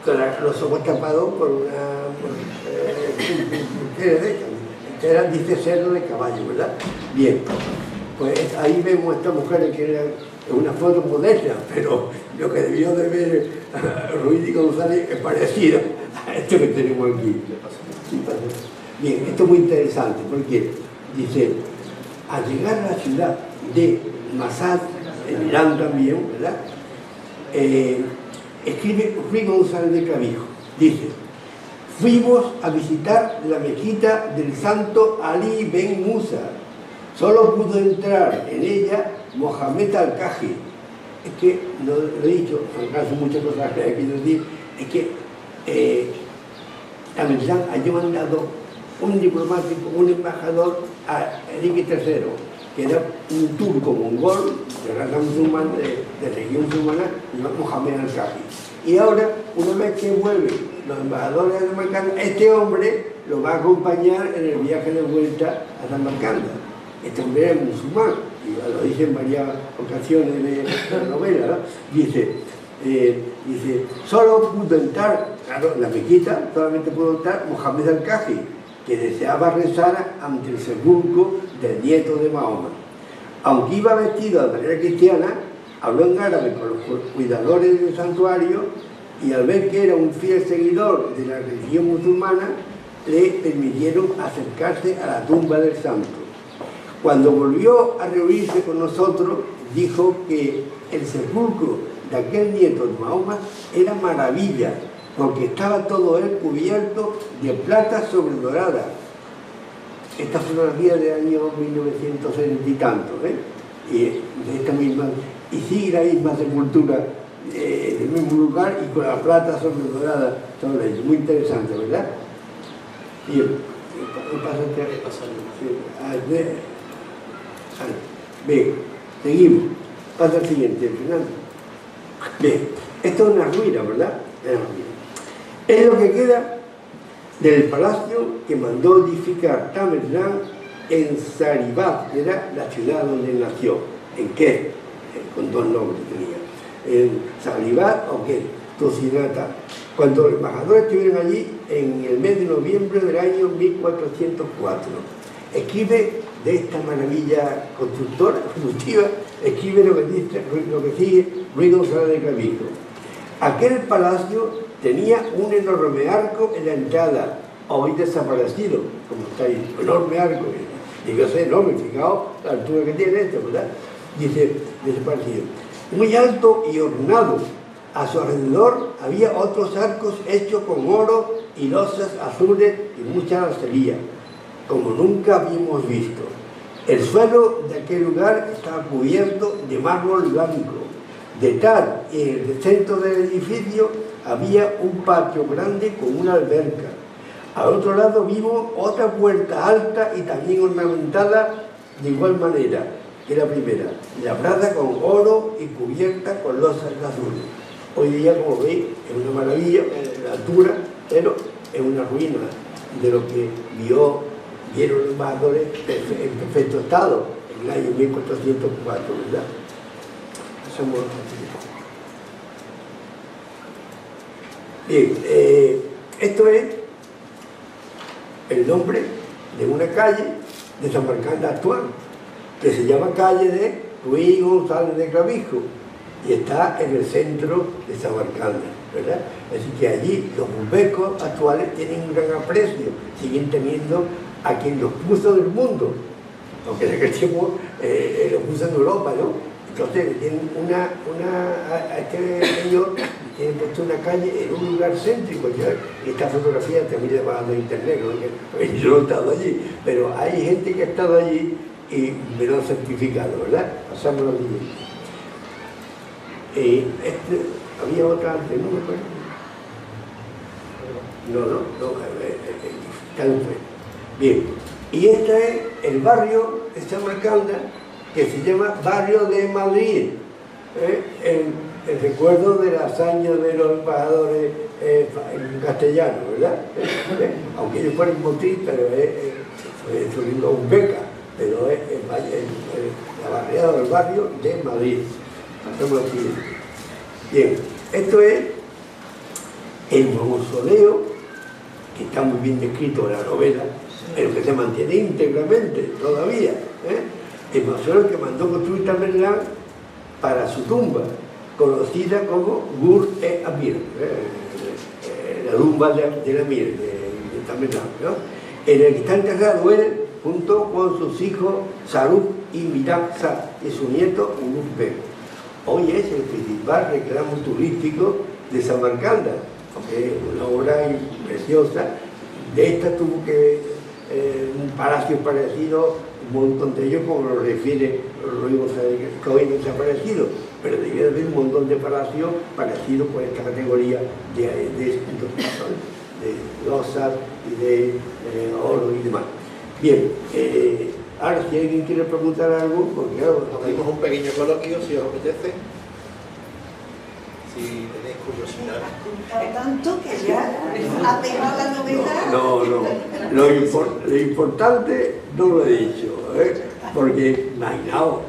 C: con los ojos tapados por una dice cerdo de caballo, ¿verdad? Bien, pues ahí vemos a esta mujer que era una foto moderna, pero lo que debió de ver Ruiz y González es parecido a esto que tenemos aquí. Bien, esto es muy interesante porque dice, al llegar a la ciudad de Masad, en Irán también, ¿verdad? Escribe Ruiz González de Clavijo, dice, fuimos a visitar la mezquita del santo Ali Ben Musa. Solo pudo entrar en ella Mohamed Al-Kaji. Es que, no lo he dicho, acaso muchas cosas que hay que decir, es que Tamerlán haya mandado un diplomático, un embajador a Enrique III, que era un turco mongol, de raza musulmana, de religión musulmana, llamado Mohamed Al-Kaji. Y ahora, una vez que vuelven los embajadores de Samarcanda, este hombre lo va a acompañar en el viaje de vuelta a Samarcanda. Este hombre es musulmán, y lo dice en varias ocasiones de la novela, ¿no? Dice, solo pudo entrar, claro, en la mezquita solamente pudo entrar Mohamed Al-Kaji, que deseaba rezar ante el sepulcro del nieto de Mahoma. Aunque iba vestido de manera cristiana, habló en árabe con los cuidadores del santuario, y al ver que era un fiel seguidor de la religión musulmana, le permitieron acercarse a la tumba del santo. Cuando volvió a reunirse con nosotros, dijo que el sepulcro de aquel nieto de Mahoma era maravilla, porque estaba todo él cubierto de plata sobre dorada. Esta fotografía del año 1970 y tanto, y de esta misma, y sigue la misma sepultura en el mismo lugar y con la plata sobredorada sobre ellos. Muy interesante, ¿verdad? Bien, bien, seguimos. Pasa al siguiente, Fernando. Bien, esto es una ruina, ¿verdad? Es una ruina. Es lo que queda del palacio que mandó edificar Tamerlán en Saribat, que era la ciudad donde nació, en Quer, con dos nombres tenía, en Saribat o Quer, Tocinata. Cuando los embajadores estuvieron allí en el mes de noviembre del año 1404, escribe de esta maravilla constructiva, escribe lo que sigue Ruy González de Clavijo. Aquel palacio tenía un enorme arco en la entrada, hoy desaparecido, como está ahí, enorme arco, digo, es enorme, fijaos la altura que tiene esto, ¿verdad? Dice, desaparecido. Muy alto y ornado, a su alrededor había otros arcos hechos con oro y losas azules y mucha arcería, como nunca habíamos visto. El suelo de aquel lugar estaba cubierto de mármol blanco, de tal, y en el centro del edificio había un patio grande con una alberca. Al otro lado vimos otra puerta alta y también ornamentada de igual manera que la primera, labrada con oro y cubierta con losas azules. Hoy día, como veis, es una maravilla, la altura, pero es una ruina de lo que vieron los embajadores en perfecto estado en el año 1404, ¿verdad? Somos... Bien, esto es el nombre de una calle de Samarcanda actual, que se llama calle de Ruy González de Clavijo, y está en el centro de Samarcanda, ¿verdad? Así que allí los uzbecos actuales tienen un gran aprecio, siguen teniendo a quien los puso del mundo, aunque en aquel tiempo los puso en Europa, ¿no? Entonces tienen a este señor tiene puesto una calle en un lugar céntrico. Esta fotografía también la bajando de internet, ¿no? Yo no he estado allí, pero hay gente que ha estado allí y me lo han certificado, ¿verdad? Pasamos a lo siguiente. Había otra antes, ¿no me acuerdo? No, bien, y este es el barrio de Samarcanda, que se llama Barrio de Madrid, el recuerdo de la hazaña de los embajadores en castellano, ¿verdad? Aunque ellos fueron motriz, pero es una uzbeca, pero es la barriada del barrio de Madrid. Pasamos aquí. Bien, esto es el mausoleo, que está muy bien descrito en la novela, pero que se mantiene íntegramente todavía. El mausoleo que mandó construir Tamerlán para su tumba, conocida como Gur-e-Amir, la tumba de Amir, de Tamerlán, ¿no? En el que está enterrado él, junto con sus hijos Saruk y Mirak-Sa, y su nieto Ulugh-Beg. Hoy es el principal reclamo turístico de Samarcanda, porque es una obra preciosa. De esta tuvo que un palacio parecido, un montón de ellos, como lo refiere Ruy González, que hoy no se ha parecido, pero debía haber un montón de palacios parecidos por esta categoría de losas y de oro y demás. Bien, ahora si alguien quiere preguntar algo, porque claro,
B: abrimos un pequeño coloquio, si os apetece, si tenéis curiosidad.
A: Tanto que ya ha pegado la novela.
C: No, lo importante no lo he dicho, porque imaginaos,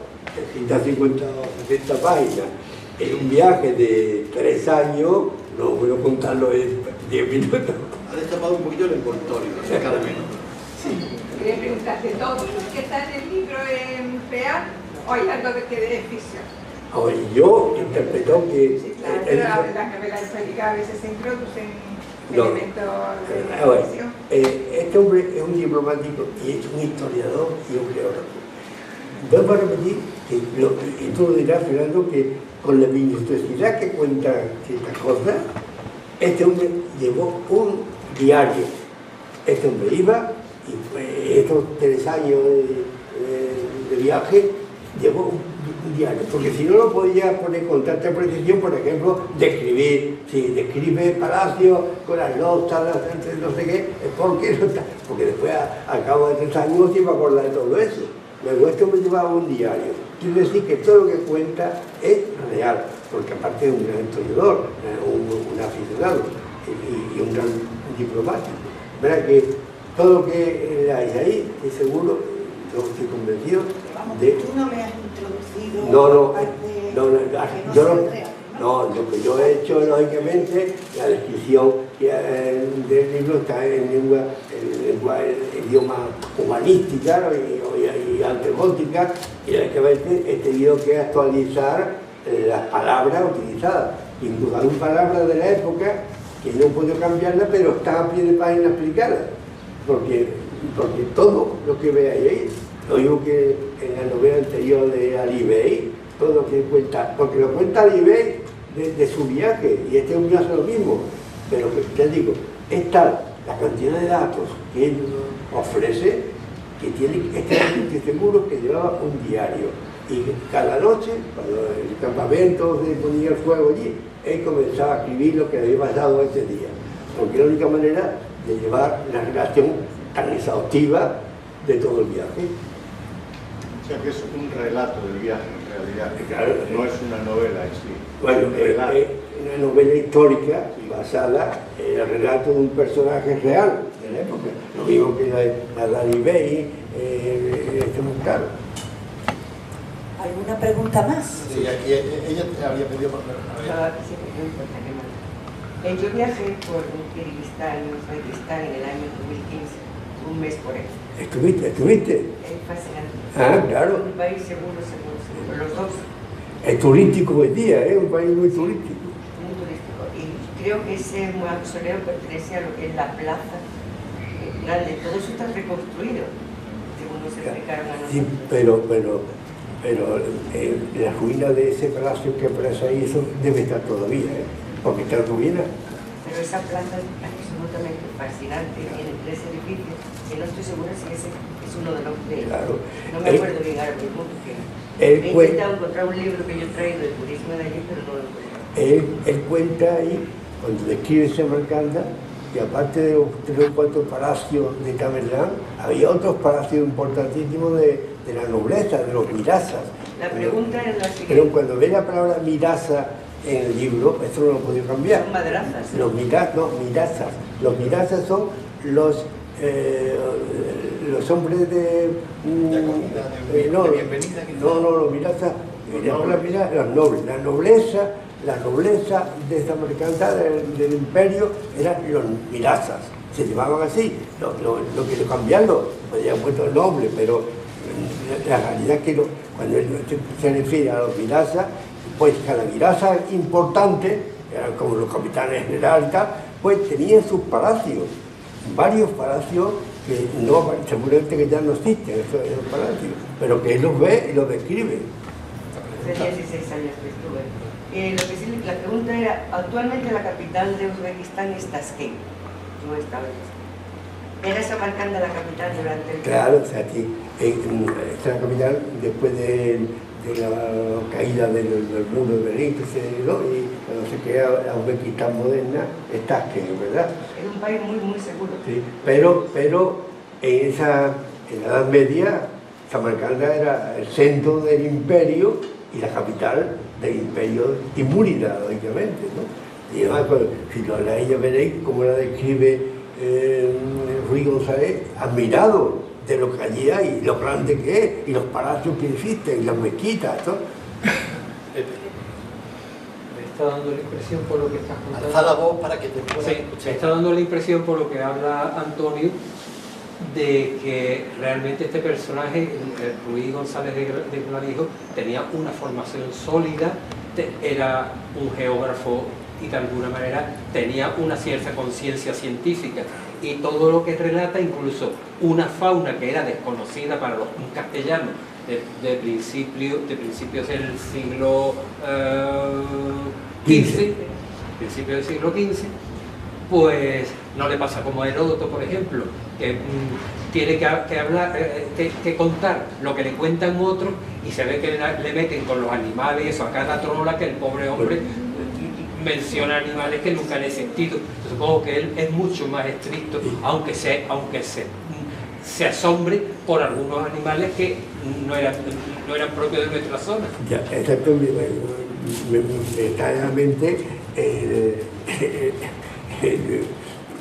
C: 150 o 60 páginas, en un viaje de 3 años, no puedo contarlo en 10 minutos.
B: Ha destapado un poquito el envoltorio, cada menos.
D: Sí. Quería preguntarte, ¿todo lo que está en el libro es real o hay algo que de ficción?
C: Ahora, yo interpreto que...
D: Sí, claro, pero las novelas históricas a veces se introducen elementos de ficción.
C: Este hombre es un diplomático y es un historiador y un geógrafo. Voy a repetir, y tú lo dirás, Fernando, que con la minuciosidad que cuenta estas cosas, este hombre llevó un diario. Este hombre iba, y estos 3 años de viaje, llevo un diario, porque si no lo podía poner con tanta precisión, por ejemplo, describir, si describe Palacio con las notas, no sé qué, es porque no está, porque después al cabo de 3 años no se iba a acordar de todo eso. Luego esto me llevaba un diario. Quiere decir que todo lo que cuenta es real, porque aparte es un gran historiador, un aficionado y un gran diplomático. ¿Verdad que todo lo que hay ahí, es seguro, yo estoy convencido de...
A: Tú no me has introducido...
C: Lo que yo he hecho, lógicamente, la descripción del libro está en idioma humanística y antegótica, y lógicamente he tenido que actualizar las palabras utilizadas. Incluso hay palabras de la época que no puedo cambiarlas, pero están a pie de página explicadas, porque todo lo que veáis ahí, lo mismo que en la novela anterior de Ali Bey, todo lo que cuenta, porque lo cuenta Ali Bey de su viaje, y este es un viaje lo mismo, pero te digo, es tal la cantidad de datos que él ofrece, que estoy seguro que llevaba un diario, y cada noche, cuando el campamento se ponía el fuego allí, él comenzaba a escribir lo que le había pasado ese día, porque era la única manera de llevar la relación tan exhaustiva de todo el viaje.
E: O sea que es un relato del viaje en realidad,
C: claro,
E: no es una novela en sí.
C: Bueno, es una novela histórica basada en el relato de un personaje real de la época, lo mismo que la Dali Bey, claro.
A: ¿Alguna pregunta más?
B: Sí, aquí ella te había pedido por favor.
F: Yo viajé por Kirguistán, Uzbekistán en el año 2015, un mes por ahí.
C: ¿Estuviste?
F: Es fascinante.
C: Ah, claro.
F: Un país seguro, los dos.
C: Es turístico hoy día, es un país muy turístico.
F: Muy turístico. Y creo que ese mausoleo pertenece a lo que es la plaza grande. Todo eso está reconstruido, según nos explicaron a nosotros.
C: Sí, pero la ruina de ese palacio que aparece ahí, eso debe estar todavía, porque está en ruina.
F: Pero esa plaza es absolutamente fascinante, tiene 3 edificios, y no estoy segura si ese es uno de los de...
C: Claro.
F: No me acuerdo bien ahora mismo, porque he intentado encontrar un libro que yo he traído de turismo de allí, pero no lo encuentro.
C: Él cuenta ahí, cuando describe Samarcanda, que aparte de los 3 o 4 palacios de Tamerlán, había otros palacios importantísimos de la nobleza, de los mirazas.
F: La pregunta es la siguiente.
C: Pero cuando ve la palabra miraza en el libro, esto no lo puede cambiar.
F: Son madrazas.
C: Mirazas. Los mirazas son los hombres de...
B: bienvenida.
C: Los mirazas, los nobles. La nobleza de Samarcanda, del imperio, eran los mirazas. Se llamaban así. Lo que lo cambiarlo, podían puesto el nombre, pero la realidad es que cuando él se refiere a los mirazas, pues cada miraza importante, eran como los capitanes generales y tal, pues tenían sus palacios, varios palacios que no, seguramente que ya no existen esos palacios, pero que él los ve y los describe.
F: Hace 16 años que estuve. Lo que sí, la pregunta era, actualmente la capital de Uzbekistán es Tashkent, no está Uzbekistán. ¿Era Samarcanda la capital durante el tiempo?
C: Claro, o sea, aquí, esta es la capital después de la caída del muro de Berlín, y cuando se crea la Uzbekistán moderna, es Tashkent, ¿verdad?
F: Es un país muy, muy seguro.
C: Sí, pero en la Edad Media, Samarcanda era el centro del imperio y la capital del imperio timúrida, lógicamente, ¿no? Y además, si lo leéis, veréis cómo la describe Ruiz González, admirado de lo que allí hay, lo grande que es, y los palacios que existen, y las mezquitas, ¿no?
G: Me está dando la impresión por lo que estás contando.
B: Alza la voz para que te puedan
G: Sí,
B: escuchar.
G: me está dando la impresión por lo que habla Antonio de que realmente este personaje, Ruiz González de Clavijo, tenía una formación sólida, era un geógrafo y de alguna manera tenía una cierta conciencia científica, y todo lo que relata, incluso una fauna que era desconocida para los castellanos de principios del siglo XV, principios del siglo XV, pues no le pasa como a Heródoto, por ejemplo, que tiene que hablar, que contar lo que le cuentan otros, y se ve que le meten con los animales, eso, a cada trola, que el pobre hombre menciona animales que nunca han existido. Supongo que él es mucho más estricto, aunque se asombre por algunos animales que no eran propios de nuestra zona.
C: Ya, exacto, me está en la mente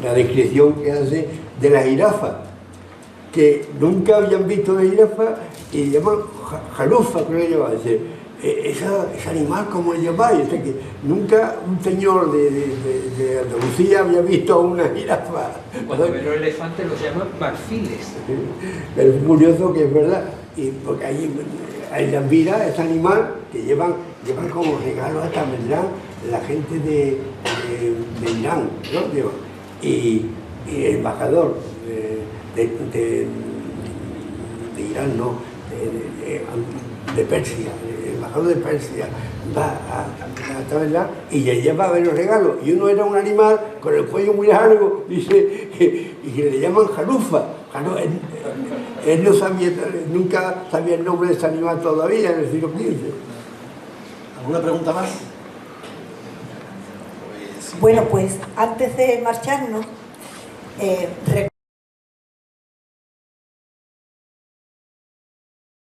C: la descripción que hace de la jirafa, que nunca habían visto una jirafa y llaman jalufa, creo que llaman. Ese animal, ¿cómo le llamáis? O sea, que nunca un señor de Andalucía había visto una jirafa.
G: Cuando ven los elefantes los llaman marfiles.
C: Pero es curioso que es verdad, y porque ahí en Elvira, ese animal que llevan como regalo hasta vendrán la gente de Irán, ¿no? Y el embajador de Irán, no, de Persia, el embajador de Persia va a traerla y le lleva a ver los regalos, y uno era un animal con el cuello muy largo, dice, y que le llaman jalufa. Él no sabía, nunca sabía el nombre de ese animal todavía en el siglo XV.
B: ¿Alguna pregunta más?
A: Bueno, pues antes de marcharnos,